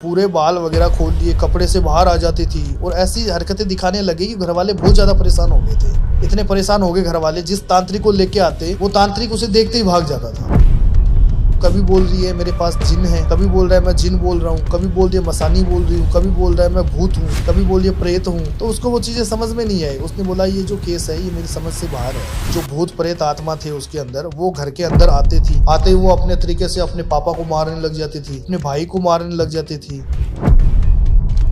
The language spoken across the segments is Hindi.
पूरे बाल वगैरह खोल दिए, कपड़े से बाहर आ जाती थी और ऐसी हरकतें दिखाने लगे कि घर वाले बहुत ज्यादा परेशान हो गए थे। इतने परेशान हो गए घर वाले, जिस तांत्रिक को लेके आते वो तांत्रिक उसे देखते ही भाग जाता था। कभी बोल रही है मेरे पास जिन है, कभी बोल रहा है मैं जिन बोल रहा हूँ, कभी बोल रही है मसानी बोल रही हूँ, कभी बोल रहा है मैं भूत हूँ, कभी बोल रही है प्रेत हूँ। तो उसको वो चीजें समझ में नहीं आई। उसने बोला ये जो केस है ये मेरी समझ से बाहर है। जो भूत प्रेत आत्मा थे उसके अंदर, वो घर के अंदर आते थी, आते ही वो अपने तरीके से अपने पापा को मारने लग जाती थी, अपने भाई को मारने लग जाती थी,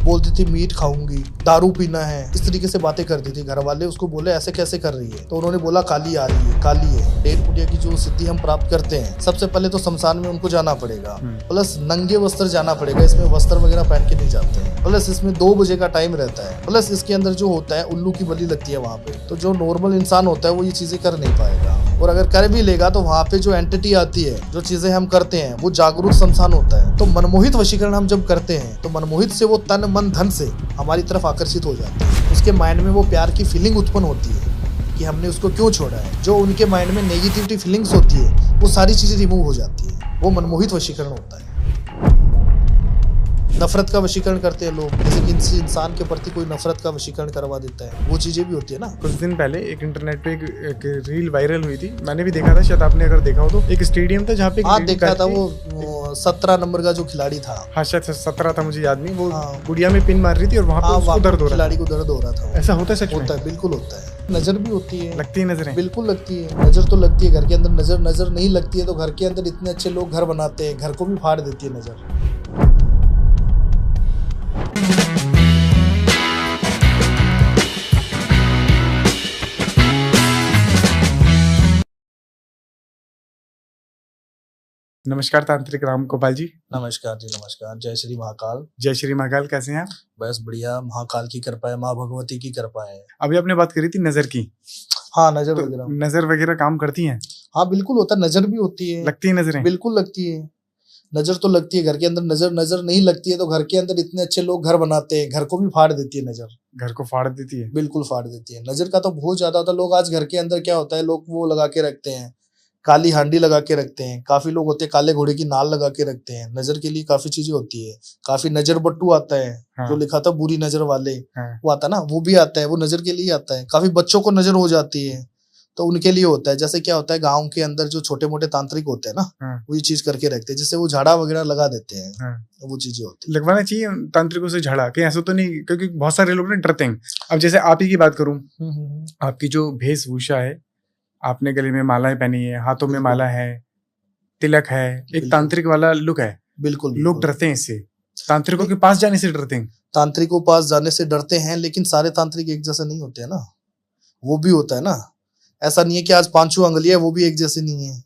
बोलती थी मीट खाऊंगी, दारू पीना है, इस तरीके से बातें करती थी। घर वाले उसको बोले ऐसे कैसे कर रही है, तो उन्होंने बोला काली आ रही है, काली है। डेढ़ पुड़िया की जो सिद्धि हम प्राप्त करते हैं, सबसे पहले तो शमशान में उनको जाना पड़ेगा, प्लस नंगे वस्त्र जाना पड़ेगा, इसमें वस्त्र वगैरह पहन के नहीं जाते हैं, प्लस इसमें 2 बजे का टाइम रहता है, प्लस इसके अंदर जो होता है उल्लू की बलि लगती है वहाँ पे। तो जो नॉर्मल इंसान होता है वो ये चीजें कर नहीं पाएगा, और अगर कर भी लेगा तो वहाँ पे जो एंटिटी आती है, जो चीजें हम करते हैं, वो जागरूक शमशान होता है। तो मनमोहित वशीकरण हम जब करते हैं तो मनमोहित से वो तन मन धन से हमारी तरफ आकर्षित हो जाते हैं। उसके माइंड में वो प्यार की फीलिंग उत्पन्न होती है कि हमने उसको क्यों छोड़ा है। जो उनके माइंड में नेगेटिविटी फीलिंग्स होती है वो सारी चीजें रिमूव हो जाती है। वो मनमोहित वशीकरण होता है। नफरत का वशीकरण करते हैं लोग, जैसे कि किसी इंसान के प्रति कोई नफरत का वशीकरण करवा देता है, वो चीजें भी होती है ना। कुछ दिन पहले एक इंटरनेट पे एक रील वायरल हुई थी, मैंने भी देखा था, शायद आपने अगर देखा हो तो। एक स्टेडियम था जहाँ पे देखा था, वो 17 नंबर का जो खिलाड़ी था। हाँ शायद 17 था, मुझे याद नहीं। वो गुड़िया में पिन मार रही थी और वहाँ पे उसको दर्द हो रहा था, खिलाड़ी को दर्द हो रहा था। ऐसा होता है? सच होता है, बिल्कुल होता है। नजर भी होती है, लगती है नजरें, बिल्कुल लगती है। नजर तो लगती है, घर के अंदर नजर नहीं लगती है तो घर के अंदर इतने अच्छे लोग घर बनाते हैं, घर को भी फाड़ देती है नजर। नमस्कार तांत्रिक राम गोपाल जी। नमस्कार जी, नमस्कार। जय श्री महाकाल। जय श्री महाकाल। कैसे हैं आप? बस बढ़िया, महाकाल की कृपा है, माँ भगवती की कृपा है। अभी आपने बात करी थी नजर की। हाँ, नजर तो वगैरह, नजर वगैरह काम करती हैं? हाँ बिल्कुल होता है। नजर भी होती है, लगती है नजरें, बिल्कुल लगती है। नजर तो लगती है, घर के अंदर नजर नहीं लगती है तो घर के अंदर इतने अच्छे लोग घर बनाते हैं, घर को भी फाड़ देती है नजर। घर को फाड़ देती है, बिल्कुल फाड़ देती है। नजर का तो बहुत ज्यादा होता है। लोग आज घर के अंदर क्या होता है, लोग वो लगा के रखते हैं, काली हांडी लगा के रखते हैं। काफी लोग होते हैं काले घोड़े की नाल लगा के रखते हैं। नजर के लिए काफी चीजें होती है। काफी नजर बट्टू आता है, हाँ। जो लिखा था बुरी नजर वाले, हाँ। वो आता है ना, वो भी आता है, वो नजर के लिए आता है। काफी बच्चों को नजर हो जाती है तो उनके लिए होता है। जैसे क्या होता है, गांव के अंदर जो छोटे मोटे तांत्रिक होते हैं ना, हाँ। वो ये चीज करके रखते हैं, जिससे वो झाड़ा वगैरह लगा देते हैं। हाँ। वो चीजें होती है। लगवाना चाहिए तांत्रिकों से झाड़ा, कहीं ऐसा तो नहीं? क्योंकि बहुत सारे लोग ना डरते हैं। अब जैसे आप ही की बात करूं, आपकी जो वेशभूषा है, आपने गले में मालाएं पहनी है, हाथों में माला है, तिलक है, एक तांत्रिक वाला लुक है। बिल्कुल, लोग डरते हैं इससे, तांत्रिकों के पास जाने से डरते हैं। तांत्रिकों के पास जाने से डरते हैं, लेकिन सारे तांत्रिक एक जैसे नहीं होते हैं ना। वो भी होता है ना, ऐसा नहीं है कि आज 5 अंगुलियां वो भी एक जैसी नहीं है।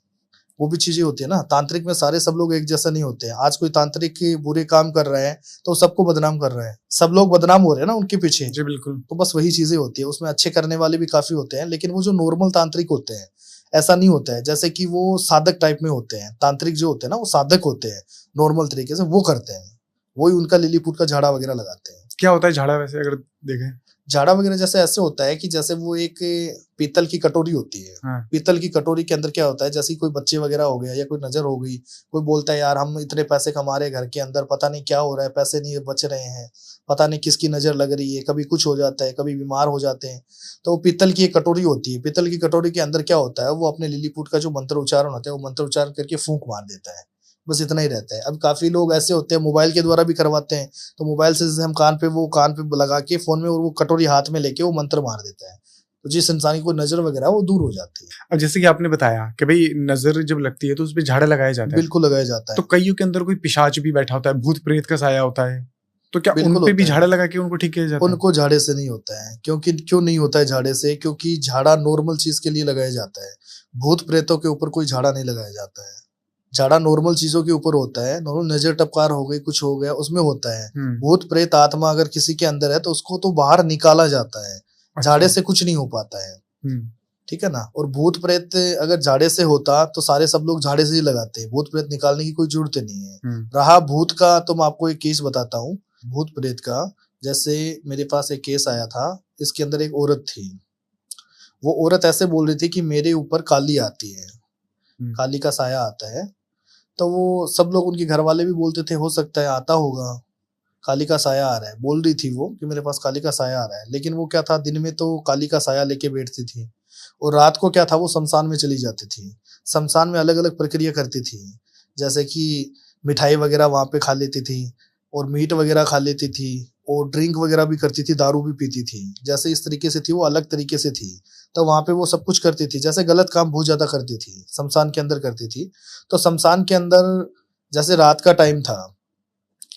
वो भी चीजें होती है ना। तांत्रिक में सारे सब लोग एक जैसा नहीं होते हैं। आज कोई तांत्रिक के बुरे काम कर रहा है तो सबको बदनाम कर रहा है, सब लोग बदनाम हो रहे हैं ना उनके पीछे। जी बिल्कुल। तो बस वही चीजें होती है। उसमें अच्छे करने वाले भी काफी होते हैं, लेकिन वो जो नॉर्मल तांत्रिक होते हैं ऐसा नहीं होता है। जैसे कि वो साधक टाइप में होते हैं। तांत्रिक जो होते हैं ना वो साधक होते हैं, नॉर्मल तरीके से वो करते हैं। वही उनका लिलीपुट का झाड़ा वगैरह लगाते हैं। क्या होता है झाड़ा वैसे अगर देखें? झाड़ा वगैरह जैसे ऐसे होता है कि जैसे वो एक पीतल की कटोरी होती है। हाँ। पीतल की कटोरी के अंदर क्या होता है, जैसे कोई बच्चे वगैरह हो गया या कोई नजर हो गई, कोई बोलता है यार हम इतने पैसे कमा रहे घर के अंदर, पता नहीं क्या हो रहा है, पैसे नहीं बच रहे हैं, पता नहीं किसकी नजर लग रही है, कभी कुछ हो जाता है, कभी बीमार हो जाते हैं। तो वो पीतल की एक कटोरी होती है। पीतल की कटोरी के अंदर क्या होता है, वो अपने लिलीपुट का जो मंत्र उच्चारण होता है वो मंत्र उच्चारण करके फूंक मार देता है। बस इतना ही रहता है। अब काफी लोग ऐसे होते हैं मोबाइल के द्वारा भी करवाते हैं। तो मोबाइल से जैसे हम कान पे लगा के फोन में, और वो कटोरी हाथ में लेके वो मंत्र मार देता है, तो जिस इंसान की कोई नजर वगैरह वो दूर हो जाती है। अब जैसे कि आपने बताया कि भाई नजर जब लगती है तो उस पर झाड़ा लगाया जाता है। बिल्कुल लगाया जाता है। तो कईयों के अंदर कोई पिशाच भी बैठा होता है, भूत प्रेत का साया होता है, तो क्या उन पे भी झाड़ा लगा के उनको ठीक किया जाता है? उनको झाड़े से नहीं होता है। क्यों नहीं होता है झाड़े से? क्योंकि झाड़ा नॉर्मल चीज के लिए लगाया जाता है। भूत प्रेतों के ऊपर कोई झाड़ा नहीं लगाया जाता है। झाड़ा नॉर्मल चीजों के ऊपर होता है। नॉर्मल नजर टपकार हो गई, कुछ हो गया, उसमें होता है। भूत प्रेत आत्मा अगर किसी के अंदर है तो उसको तो बाहर निकाला जाता है। झाड़े से कुछ नहीं हो पाता है, ठीक है ना। और भूत प्रेत अगर झाड़े से होता तो सारे सब लोग झाड़े से ही लगाते हैं। भूत प्रेत निकालने की कोई जरूरत नहीं है। रहा भूत का, तो मैं आपको एक केस बताता हूँ भूत प्रेत का। जैसे मेरे पास एक केस आया था, इसके अंदर एक औरत थी। वो औरत ऐसे बोल रही थी कि मेरे ऊपर काली आती है, काली का साया आता है। तो वो सब लोग, उनके घर वाले भी बोलते थे हो सकता है आता होगा, काली का साया आ रहा है, बोल रही थी वो कि मेरे पास काली का साया आ रहा है। लेकिन वो क्या था, दिन में तो काली का साया लेके बैठती थी और रात को क्या था, वो शमशान में चली जाती थी। शमशान में अलग अलग प्रक्रिया करती थी, जैसे कि मिठाई वगैरह वहां पे खा लेती थी और मीट वगैरह खा लेती थी और ड्रिंक वगैरह भी करती थी, दारू भी पीती थी। जैसे इस तरीके से थी, वो अलग तरीके से थी। तो वहां पे वो सब कुछ करती थी, जैसे गलत काम बहुत ज्यादा करती थी, शमशान के अंदर करती थी। तो शमशान के अंदर जैसे रात का टाइम था,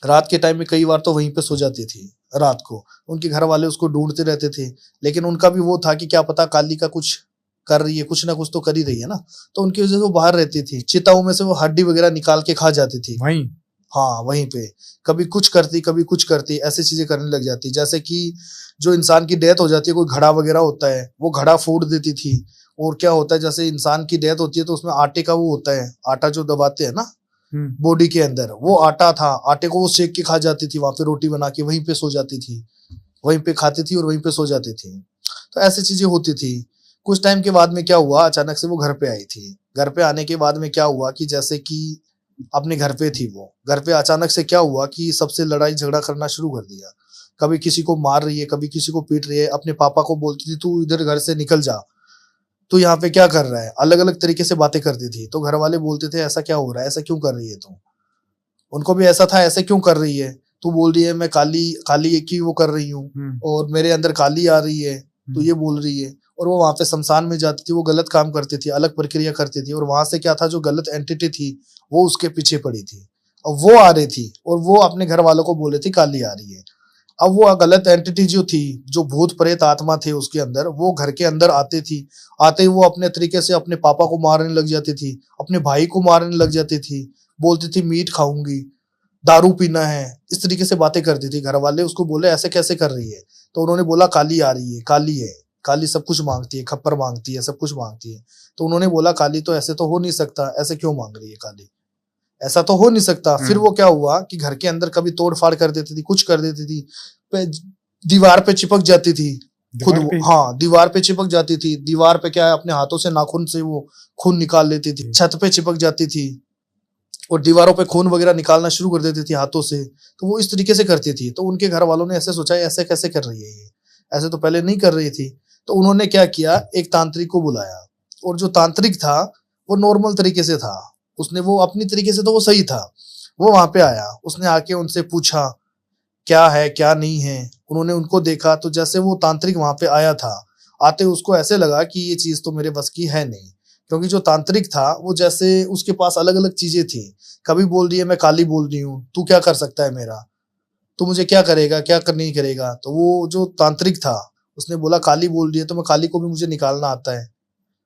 रात के टाइम में कई बार तो वहीं पे सो जाती थी रात को। उनके घर वाले उसको ढूंढते रहते थे, लेकिन उनका भी वो था कि क्या पता काली का कुछ कर रही है, कुछ ना कुछ तो कर ही रही है ना। तो उनकी वजह से वो बाहर रहती थी। चिताओं में से वो हड्डी वगैरह निकाल के खा जाती थी वहीं। हाँ, वहीं पे कभी कुछ करती, कभी कुछ करती, ऐसी चीजें करने लग जाती। जैसे कि जो इंसान की डेथ हो जाती है, कोई घड़ा वगैरह होता है, वो घड़ा फोड़ देती थी। और क्या होता है, जैसे इंसान की डेथ होती है तो उसमें आटे का वो होता है, आटा जो दबाते हैं ना बॉडी के अंदर, वो आटा था। आटे को वो सेक के खा जाती थी, वहां पे रोटी बना के वहीं पे सो जाती थी, वहीं पे खाती थी और वहीं पे सो जाती थी। तो ऐसी चीजें होती थी। कुछ टाइम के बाद में क्या हुआ, अचानक से वो घर पे आई थी। घर पे आने के बाद में क्या हुआ कि जैसे कि अपने घर पे थी, वो घर पे अचानक से क्या हुआ कि सबसे लड़ाई झगड़ा करना शुरू कर दिया। कभी किसी को मार रही है, कभी किसी को पीट रही है। अपने पापा को बोलती थी तू इधर घर से निकल जा, तू यहाँ पे क्या कर रहा है। अलग अलग तरीके से बातें करती थी। तो घर वाले बोलते थे ऐसा क्या हो रहा है, ऐसा क्यों कर रही है तू। उनको भी ऐसा था, ऐसे क्यों कर रही है तू, बोल रही है मैं काली काली की वो कर रही हूँ और मेरे अंदर काली आ रही है, तो ये बोल रही है। और वो वहां पे शमशान में जाती थी, वो गलत काम करती थी, अलग प्रक्रिया करती थी। और वहां से क्या था, जो गलत एंटिटी थी वो उसके पीछे पड़ी थी और वो आ रही थी और वो अपने घर वालों को बोल रही थी काली आ रही है। अब वो गलत एंटिटी जो थी, जो भूत प्रेत आत्मा थे उसके अंदर, वो घर के अंदर आती थी। आते ही वो अपने तरीके से अपने पापा को मारने लग जाती थी, अपने भाई को मारने लग जाती थी। बोलती थी मीट खाऊंगी, दारू पीना है, इस तरीके से बातें करती थी। घर वाले उसको बोले ऐसे कैसे कर रही है, तो उन्होंने बोला काली आ रही है, काली है, काली सब कुछ मांगती है, खप्पर मांगती है, सब कुछ मांगती है। तो उन्होंने बोला काली तो ऐसे तो हो नहीं सकता, ऐसे क्यों मांग रही है काली, ऐसा तो हो नहीं सकता। फिर वो क्या हुआ कि घर के अंदर कभी तोड़ फाड़ कर देती थी, कुछ कर देती थी, दीवार पे चिपक जाती थी खुद वो। हाँ, दीवार पे चिपक जाती थी। दीवार पे क्या है, अपने हाथों से नाखून से वो खून निकाल लेती थी। छत पे चिपक जाती थी और दीवारों पे खून वगैरह निकालना शुरू कर देती थी हाथों से। तो वो इस तरीके से करती थी। तो उनके घर वालों ने ऐसे सोचा ऐसे कैसे कर रही है ये, ऐसे तो पहले नहीं कर रही थी। तो उन्होंने क्या किया, एक तांत्रिक को बुलाया। और जो तांत्रिक था वो नॉर्मल तरीके से था, उसने वो अपनी तरीके से तो वो सही था। वो वहां पे आया, उसने आके उनसे पूछा क्या है क्या नहीं है। उन्होंने उनको देखा, तो जैसे वो तांत्रिक वहां पे आया था, आते उसको ऐसे लगा कि ये चीज तो मेरे बस की है नहीं। क्योंकि जो तांत्रिक था वो जैसे उसके पास अलग अलग चीजें थी। कभी बोल रही है मैं काली बोल रही हूँ, तू क्या कर सकता है मेरा, तू मुझे क्या करेगा, क्या कर नहीं करेगा। तो वो जो तांत्रिक था उसने बोला काली बोल रही है तो मैं काली को भी मुझे निकालना आता है।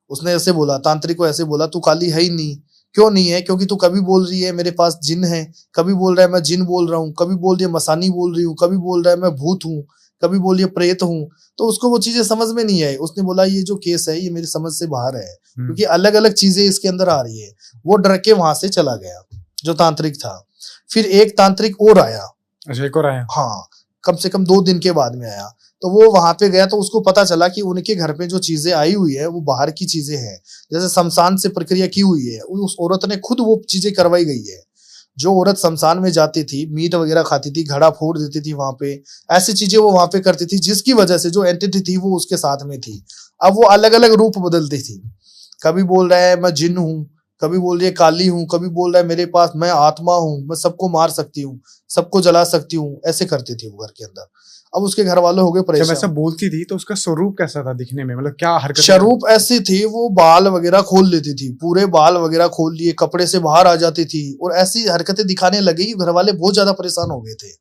उसने ऐसे बोला, तांत्रिक को ऐसे बोला तू काली है ही नहीं। क्यों नहीं है, क्योंकि तू कभी बोल रही है मेरे पास जिन है, कभी बोल रहा है मैं जिन बोल रहा हूँ, कभी बोल रही है मसानी बोल रही हूँ, कभी बोल रहा है मैं भूत हूँ, कभी बोल रही है प्रेत हूँ। तो उसको वो चीजें समझ में नहीं आई। उसने बोला ये जो केस है ये मेरी समझ से बाहर है, क्योंकि अलग अलग चीजें इसके अंदर आ रही है। वो डर के वहां से चला गया जो तांत्रिक था। फिर एक तांत्रिक और आया। अच्छा, एक और आया? हाँ, कम से कम 2 दिन के बाद में आया। तो वो वहां पे गया तो उसको पता चला कि उनके घर पे जो चीजें आई हुई है वो बाहर की चीजें हैं, जैसे शमशान से प्रक्रिया की हुई है। उस औरत ने खुद वो चीजें करवाई गई है। जो औरत शमशान में जाती थी, मीट वगैरह खाती थी, घड़ा फोड़ देती थी वहां पे, ऐसी चीजें वो वहां पे करती थी, जिसकी वजह से जो एंटिटी थी वो उसके साथ में थी। अब वो अलग अलग रूप बदलती थी। कभी बोल रहा है मैं जिन हूँ, कभी बोल रही है काली हूँ, कभी बोल रहा है मेरे पास मैं आत्मा हूँ, मैं सबको मार सकती हूँ, सबको जला सकती हूँ। ऐसे करती थी वो घर के अंदर। अब उसके घर वाले हो गए परेशान। जब ऐसा बोलती थी तो उसका स्वरूप कैसा था दिखने में, मतलब क्या हरकत? स्वरूप ऐसी थी, वो बाल वगैरह खोल लेती थी, पूरे बाल वगैरह खोल लिए, कपड़े से बाहर आ जाती थी और ऐसी हरकतें दिखाने लगी कि घर वाले बहुत ज्यादा परेशान हो गए थे।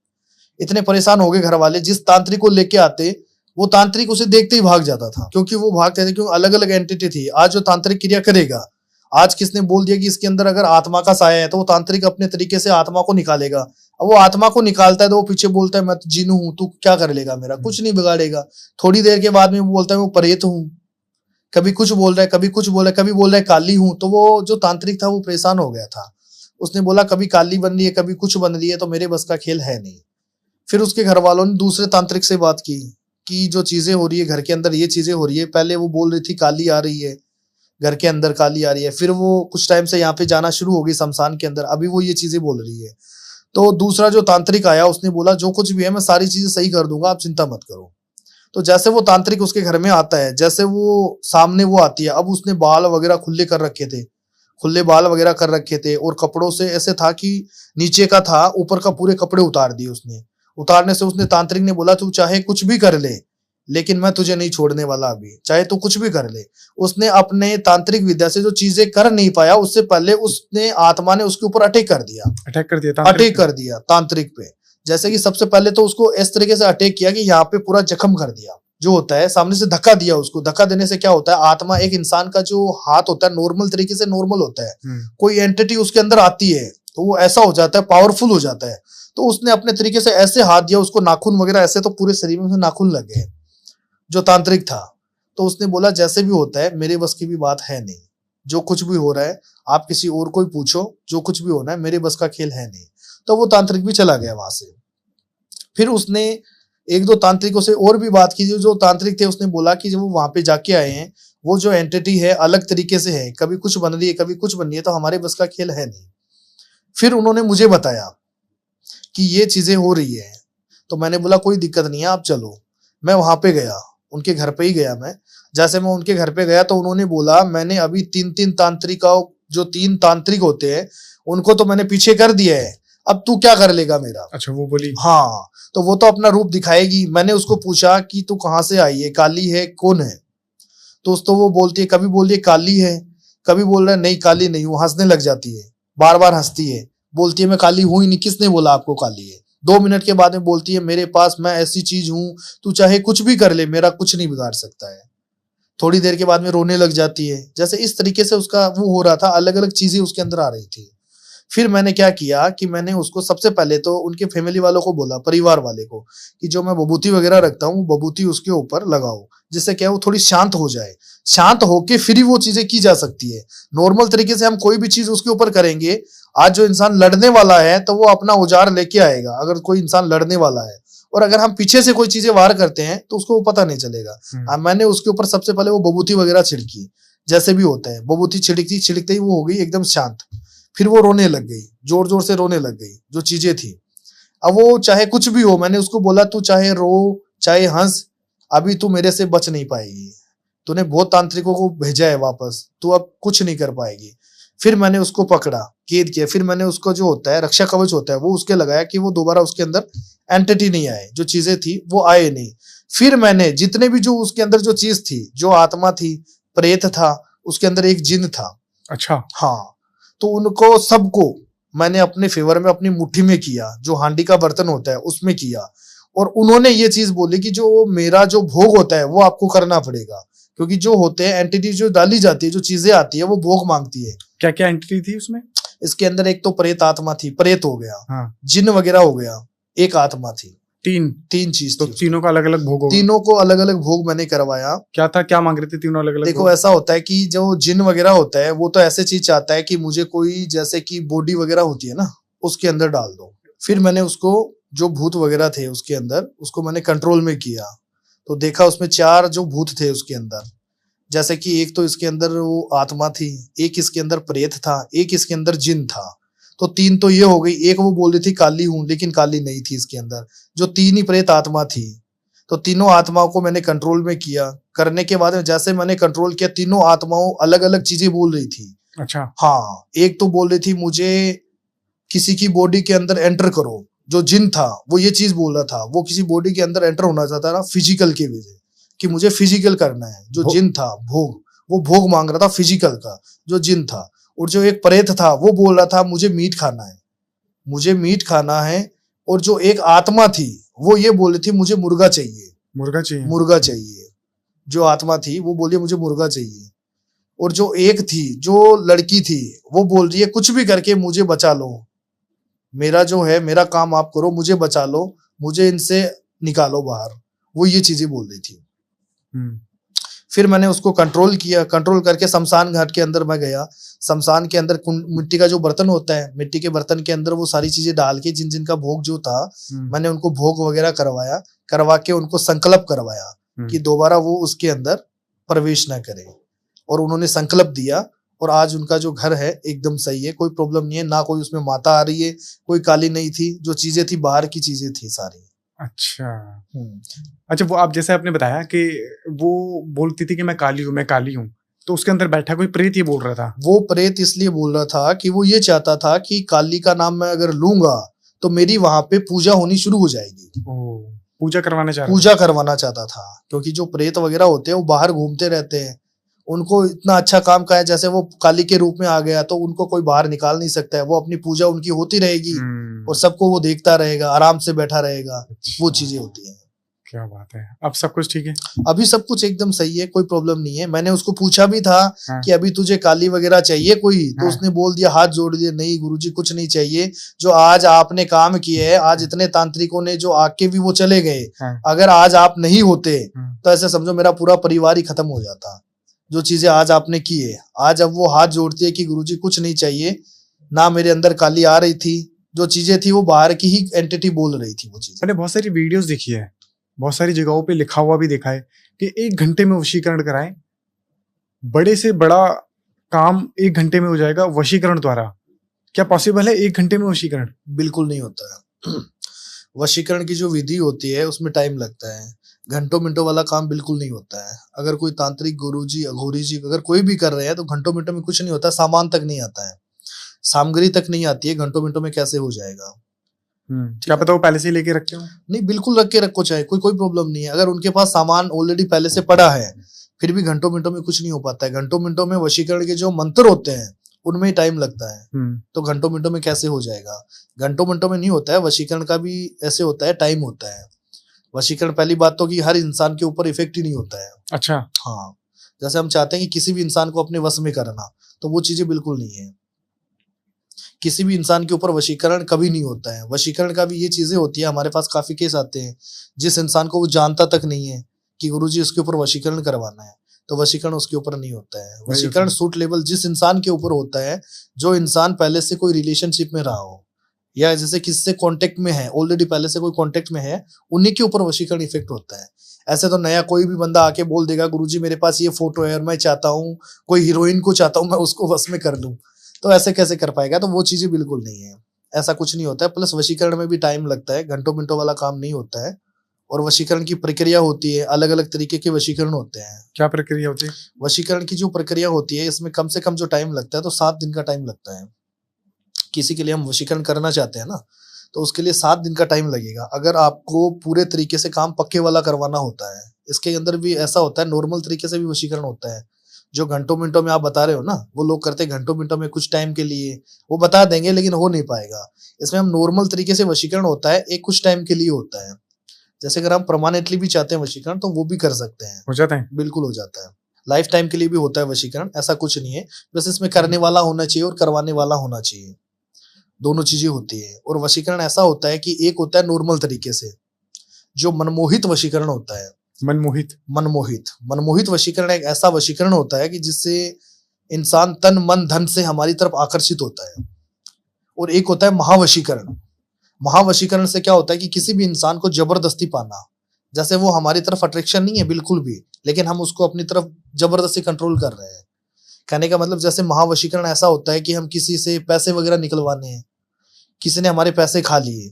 इतने परेशान हो गए घर वाले, जिस तांत्रिक को लेके आते वो तांत्रिक उसे देखते ही भाग जाता था, क्योंकि वो भागते थे, क्योंकि अलग अलग एंटिटी थी। आज जो तांत्रिक क्रिया करेगा, आज किसने बोल दिया कि इसके अंदर अगर आत्मा का साया है, तो वो तांत्रिक अपने तरीके से आत्मा को निकालेगा। अब वो आत्मा को निकालता है तो वो पीछे बोलता है मैं तो जिन हूं, तू क्या कर लेगा मेरा, कुछ नहीं बिगाड़ेगा। थोड़ी देर के बाद में वो बोलता है वो प्रेत हूं, कभी कुछ बोल रहा है, कभी कुछ बोल रहा है, कभी बोल रहा है काली हूं। तो वो जो तांत्रिक था वो परेशान हो गया था। उसने बोला कभी काली बन रही है, कभी कुछ बन रही है, तो मेरे बस का खेल है नहीं। फिर उसके घर वालों ने दूसरे तांत्रिक से बात की कि जो चीजें हो रही है घर के अंदर, ये चीजें हो रही है। पहले वो बोल रही थी काली आ रही है, घर के अंदर काली आ रही है। फिर वो कुछ टाइम से यहाँ पे जाना शुरू हो गई शमशान के अंदर, अभी वो ये चीजें बोल रही है। तो दूसरा जो तांत्रिक आया उसने बोला जो कुछ भी है मैं सारी चीजें सही कर दूंगा, आप चिंता मत करो। तो जैसे वो तांत्रिक उसके घर में आता है, जैसे वो सामने वो आती है, अब उसने बाल वगैरह खुले कर रखे थे, खुले बाल वगैरह कर रखे थे, और कपड़ों से ऐसे था कि नीचे का था, ऊपर का पूरे कपड़े उतार दिए उसने। उतारने से उसने तांत्रिक ने बोला तू चाहे कुछ भी कर ले, लेकिन मैं तुझे नहीं छोड़ने वाला अभी, चाहे तू कुछ भी कर ले। उसने अपने तांत्रिक विद्या से जो चीजें कर नहीं पाया, उससे पहले उसने आत्मा ने उसके ऊपर अटैक कर दिया, अटैक कर दिया तांत्रिक पे। जैसे कि सबसे पहले तो उसको इस तरीके से अटैक किया कि यहाँ पे पूरा जख्म कर दिया, जो होता है सामने से धक्का दिया उसको। धक्का देने से क्या होता है, आत्मा एक इंसान का जो हाथ होता है नॉर्मल तरीके से नॉर्मल होता है, कोई एंटिटी उसके अंदर आती है तो वो ऐसा हो जाता है, पावरफुल हो जाता है। तो उसने अपने तरीके से ऐसे हाथ दिया उसको, नाखून वगैरह ऐसे, तो पूरे शरीर में नाखून लग गए जो तांत्रिक था। तो उसने बोला जैसे भी होता है मेरे बस की भी बात है नहीं, जो कुछ भी हो रहा है आप किसी और को ही पूछो, जो कुछ भी होना है मेरे बस का खेल है नहीं। तो वो तांत्रिक भी चला गया वहां से। फिर उसने एक दो तांत्रिकों से और भी बात की, जो तांत्रिक थे उसने बोला कि जब वो वहां पे जाके आए हैं, वो जो एंटिटी है अलग तरीके से है, कभी कुछ बन रही है कभी कुछ बन रही है, तो हमारे बस का खेल है नहीं। फिर उन्होंने मुझे बताया कि ये चीजें हो रही है, तो मैंने बोला कोई दिक्कत नहीं है आप चलो। मैं वहां पे गया, उनके घर पे ही गया मैं। जैसे मैं उनके घर पे गया तो उन्होंने बोला मैंने अभी तीन तांत्रिकों, जो 3 तांत्रिक होते हैं उनको तो मैंने पीछे कर दिया है, अब तू क्या कर लेगा मेरा। अच्छा वो बोली हाँ, तो वो तो अपना रूप दिखाएगी। मैंने उसको पूछा कि तू कहाँ से आई है, काली है, कौन है। तो वो बोलती है, कभी बोल रही है काली है, कभी बोल रहा है नहीं काली नहीं हूँ, हंसने लग जाती है, बार बार हंसती है, बोलती है मैं काली हूं ही नहीं, किसने बोला आपको काली है। 2 मिनट के बाद में बोलती है मेरे पास मैं ऐसी चीज हूं, तू चाहे कुछ भी कर ले मेरा कुछ नहीं बिगाड़ सकता है। थोड़ी देर के बाद में रोने लग जाती है। जैसे इस तरीके से उसका वो हो रहा था, अलग अलग चीजें उसके अंदर आ रही थी। फिर मैंने क्या किया कि मैंने उसको सबसे पहले तो उनके फैमिली वालों को बोला, परिवार वाले को, कि जो मैं बबूती वगैरह रखता हूँ बबूती उसके ऊपर लगाओ, जिससे क्या वो थोड़ी शांत हो जाए। शांत होके फिर ही वो चीजें की जा सकती है। नॉर्मल तरीके से हम कोई भी चीज उसके ऊपर करेंगे, आज जो इंसान लड़ने वाला है तो वो अपना औजार लेके आएगा, अगर कोई इंसान लड़ने वाला है, और अगर हम पीछे से कोई चीजें वार करते हैं तो उसको वो पता नहीं चलेगा। मैंने उसके ऊपर सबसे पहले वो बबूती वगैरह छिड़की, जैसे भी होता है बबूती छिड़कते ही वो हो गई एकदम शांत। फिर वो रोने लग गई, जोर जोर से रोने लग गई, जो चीजें थी। अब वो चाहे कुछ भी हो, मैंने उसको बोला तू चाहे रो चाहे हंस, अभी तू मेरे से बच नहीं पाएगी, तूने बहुत तांत्रिकों को भेजा है वापस, तू अब कुछ नहीं कर पाएगी। फिर मैंने उसको पकड़ा, कैद किया। फिर मैंने उसको जो होता है रक्षा कवच होता है वो उसके लगाया कि वो दोबारा उसके अंदर एंटिटी नहीं आए, जो चीजें थी वो आए नहीं। फिर मैंने जितने भी जो उसके अंदर जो चीज थी, जो आत्मा थी, प्रेत था, उसके अंदर एक जिन था। अच्छा हाँ, तो उनको सबको मैंने अपने फेवर में अपनी मुट्ठी में किया, जो हांडी का बर्तन होता है उसमें किया। और उन्होंने ये चीज बोली कि जो मेरा जो भोग होता है वो आपको करना पड़ेगा, क्योंकि जो होते हैं एंटिटी जो डाली जाती है, जो चीजें आती है वो भोग मांगती है। क्या क्या एंटिटी थी उसमें? इसके अंदर एक तो प्रेत आत्मा थी, प्रेत हो गया, हाँ। जिन वगैरह हो गया, एक आत्मा थी, तीन चीज तो थी। तीनों का अलग अलग भोग होगा? तीनों को अलग अलग भोग मैंने करवाया। क्या था, क्या मांग रहे थे तीनों अलग अलग? देखो ऐसा होता है कि जो जिन वगैरह होता है वो तो ऐसे चीज चाहता है कि मुझे कोई, जैसे कि बॉडी वगैरह होती है ना, उसके अंदर डाल दो। फिर मैंने उसको, जो भूत वगैरह थे उसके अंदर, उसको मैंने कंट्रोल में किया। तो देखा उसमें 4 जो भूत थे उसके अंदर, जैसे कि एक तो इसके अंदर वो आत्मा थी, एक इसके अंदर प्रेत था, एक इसके अंदर जिन था। तो 3 तो ये हो गई। एक वो बोल रही थी काली हूं, लेकिन काली नहीं थी इसके अंदर, जो 3 ही प्रेत आत्मा थी। तो तीनों आत्माओं को मैंने कंट्रोल में किया। करने के बाद में जैसे मैंने कंट्रोल किया, तीनों आत्माओं अलग अलग चीजें बोल रही थी। अच्छा हाँ, एक तो बोल रही थी मुझे किसी की बॉडी के अंदर एंटर करो, जो जिन था वो ये चीज बोल रहा था, वो किसी बॉडी के अंदर एंटर होना चाहता था फिजिकल के वजह, कि मुझे फिजिकल करना है। जो जिन था भोग, वो भोग मांग रहा था फिजिकल का, जो जिन था। और जो एक प्रेत था वो बोल रहा था मुझे मीट खाना है, मुझे मीट खाना है। और जो एक आत्मा थी वो ये बोल रही थी मुझे मुर्गा चाहिए, मुर्गा चाहिए, मुर्गा चाहिए। जो आत्मा थी वो बोली मुझे मुर्गा चाहिए। और जो एक थी, जो लड़की थी, वो बोल रही है कुछ भी करके मुझे बचा लो, मेरा जो है मेरा काम आप करो, मुझे बचा लो, मुझे इनसे निकालो बाहर। वो ये चीजें बोल रही थी। फिर मैंने उसको कंट्रोल किया। कंट्रोल करके शमशान घाट के अंदर मैं गया। शमशान के अंदर मिट्टी का जो बर्तन होता है, मिट्टी के बर्तन के अंदर वो सारी चीजें डाल के, जिन जिन का भोग जो था, मैंने उनको भोग वगैरह करवाया। करवा के उनको संकल्प करवाया कि दोबारा वो उसके अंदर प्रवेश ना करे। और उन्होंने संकल्प दिया और आज उनका जो घर है एकदम सही है, कोई प्रॉब्लम नहीं है, ना कोई उसमें माता आ रही है, कोई काली नहीं थी, जो चीजें थी बाहर की चीजें थी सारी। अच्छा अच्छा, वो आप जैसे आपने बताया कि वो बोलती थी कि मैं काली हूँ, तो उसके अंदर बैठा कोई प्रेत ये बोल रहा था? वो प्रेत इसलिए बोल रहा था कि वो ये चाहता था कि काली का नाम मैं अगर लूंगा तो मेरी वहां पे पूजा होनी शुरू हो जाएगी। पूजा करवाना चाहता था, क्योंकि जो प्रेत वगैरह होते हैं वो बाहर घूमते रहते हैं, उनको इतना अच्छा काम का है, जैसे वो काली के रूप में आ गया तो उनको कोई बाहर निकाल नहीं सकता है, वो अपनी पूजा उनकी होती रहेगी और सबको वो देखता रहेगा, आराम से बैठा रहेगा। वो चीजें होती हैं। क्या बात है, अब सब कुछ ठीक है? अभी सब कुछ एकदम सही है, कोई प्रॉब्लम नहीं है। मैंने उसको पूछा भी था हाँ। कि अभी तुझे काली वगैरह चाहिए कोई, तो हाँ। उसने बोल दिया, हाथ जोड़ दिया, नहीं गुरुजी कुछ नहीं चाहिए, जो आज आपने काम किए है, आज इतने तांत्रिकों ने जो आके भी वो चले गए, हाँ। अगर आज आप नहीं होते तो ऐसे समझो मेरा पूरा परिवार ही खत्म हो जाता। जो चीजें आज आपने की है, आज अब वो हाथ जोड़ती है कि गुरुजी कुछ नहीं चाहिए, ना मेरे अंदर काली आ रही थी, जो चीजें थी वो बाहर की ही एंटिटी बोल रही थी वो चीजें। मैंने बहुत सारी वीडियोस देखी है, बहुत सारी जगहों पे लिखा हुआ भी देखा है कि 1 घंटे में वशीकरण कराएं, बड़े से बड़ा काम 1 घंटे में हो जाएगा वशीकरण द्वारा। क्या पॉसिबल है 1 घंटे में वशीकरण? बिल्कुल नहीं होता है। वशीकरण की जो विधि होती है उसमें टाइम लगता है, घंटों मिनटों वाला काम बिल्कुल नहीं होता है। अगर कोई तांत्रिक गुरुजी अघोरी जी अगर कोई भी कर रहे हैं तो घंटों मिनटों में कुछ नहीं होता, सामान तक नहीं आता है, सामग्री तक नहीं आती है, घंटों मिनटों में कैसे हो जाएगा? क्या पता वो पहले से लेके रखे हो? नहीं, बिल्कुल रख के रखो, चाहे कोई प्रॉब्लम नहीं है। अगर उनके पास सामान ऑलरेडी पहले से पड़ा है फिर भी घंटों मिनटों में कुछ नहीं हो पाता है। घंटों मिनटों में वशीकरण के जो मंत्र होते हैं उनमें ही टाइम लगता है, तो घंटों मिनटों में कैसे हो जाएगा? घंटों मिनटों में नहीं होता है, वशीकरण का भी ऐसे होता है, टाइम होता है। वशीकरण पहली बात तो कि हर इंसान के ऊपर इफेक्ट ही नहीं होता है। अच्छा। हाँ, जैसे हम चाहते हैं कि किसी भी इंसान को अपने वश में करना, तो वो चीजें बिल्कुल नहीं है। किसी भी इंसान के ऊपर वशीकरण कभी नहीं होता है। वशीकरण का भी ये चीजें होती है, हमारे पास काफी केस आते हैं जिस इंसान को वो जानता तक नहीं है कि गुरुजी उसके ऊपर वशीकरण करवाना है, तो वशीकरण उसके ऊपर नहीं होता है। वशीकरण सूट लेवल जिस इंसान के ऊपर होता है, जो इंसान पहले से कोई रिलेशनशिप में रहा हो या जैसे किसी से कांटेक्ट में है, ऑलरेडी पहले से कोई कांटेक्ट में है, उन्हीं के ऊपर वशीकरण इफेक्ट होता है। ऐसे तो नया कोई भी बंदा आके बोल देगा गुरुजी मेरे पास ये फोटो है और मैं चाहता हूँ कोई हीरोइन को चाहता हूँ मैं उसको वश में कर लूं, तो ऐसे कैसे कर पाएगा? तो वो चीजें बिल्कुल नहीं है, ऐसा कुछ नहीं होता है। प्लस वशीकरण में भी टाइम लगता है, घंटों मिनटों वाला काम नहीं होता है। और वशीकरण की प्रक्रिया होती है, अलग अलग तरीके के वशीकरण होते हैं। क्या प्रक्रिया होती है? वशीकरण की जो प्रक्रिया होती है इसमें कम से कम जो टाइम लगता है तो 7 दिन का टाइम लगता है। किसी के लिए हम वशीकरण करना चाहते हैं ना, तो उसके लिए 7 दिन का टाइम लगेगा। अगर आपको पूरे तरीके से काम पक्के वाला करवाना होता है, इसके अंदर भी ऐसा होता है, नॉर्मल तरीके से भी वशीकरण होता है। जो घंटों मिनटों में आप बता रहे हो ना, वो लोग करते हैं घंटों मिनटों में, कुछ टाइम के लिए वो बता देंगे लेकिन हो नहीं पाएगा। इसमें हम नॉर्मल तरीके से वशीकरण होता है, एक कुछ टाइम के लिए होता है। जैसे अगर हम परमानेंटली भी चाहते हैं वशीकरण तो वो भी कर सकते हैं, हो जाता है, बिल्कुल हो जाता है। लाइफ टाइम के लिए भी होता है वशीकरण, ऐसा कुछ नहीं है। बस इसमें करने वाला होना चाहिए और करवाने वाला होना चाहिए, दोनों चीजें होती है। और वशीकरण ऐसा होता है कि एक होता है नॉर्मल तरीके से, जो मनमोहित वशीकरण होता है। मनमोहित वशीकरण एक ऐसा वशीकरण होता है कि जिससे इंसान तन मन धन से हमारी तरफ आकर्षित होता है। और एक होता है महावशीकरण। महावशीकरण से क्या होता है कि किसी भी इंसान को जबरदस्ती पाना, जैसे वो हमारी तरफ अट्रैक्शन नहीं है बिल्कुल भी, लेकिन हम उसको अपनी तरफ जबरदस्ती कंट्रोल कर रहे हैं। कहने का मतलब जैसे महावशीकरण ऐसा होता है कि हम किसी से पैसे वगैरह निकलवाने हैं, किसी ने हमारे पैसे खा लिए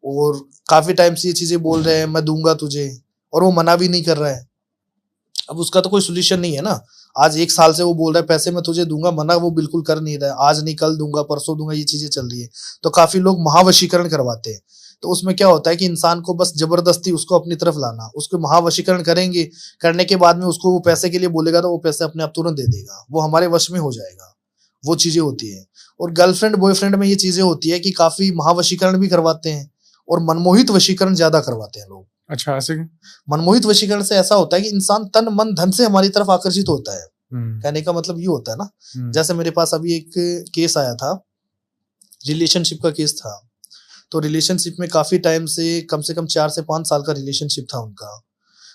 और काफी टाइम से ये चीजें बोल रहे हैं मैं दूंगा तुझे, और वो मना भी नहीं कर रहा है। अब उसका तो कोई सोल्यूशन नहीं है ना। आज 1 साल से वो बोल रहा है पैसे मैं तुझे दूंगा, मना वो बिल्कुल कर नहीं रहा है, आज नहीं कल दूंगा परसों दूंगा, ये चीजें चल रही है। तो काफी लोग महावशीकरण करवाते हैं। तो उसमें क्या होता है कि इंसान को बस जबरदस्ती उसको अपनी तरफ लाना, उसको महावशीकरण करेंगे, करने के बाद में उसको वो पैसे के लिए बोलेगा तो वो पैसे अपने आप तुरंत दे देगा, वो हमारे वश में हो जाएगा, वो चीजें होती है। और गर्लफ्रेंड बॉयफ्रेंड में ये चीजें होती है कि काफी महावशीकरण भी करवाते हैं और मनमोहित वशीकरण ज्यादा करवाते हैं लोग। अच्छा, ऐसे मनमोहित वशीकरण से ऐसा होता है कि इंसान तन मन धन से हमारी तरफ आकर्षित होता है। कहने का मतलब ये होता है ना, जैसे मेरे पास अभी एक केस आया था, रिलेशनशिप का केस था। तो रिलेशनशिप में काफी टाइम से कम 4 से 5 साल का रिलेशनशिप था उनका,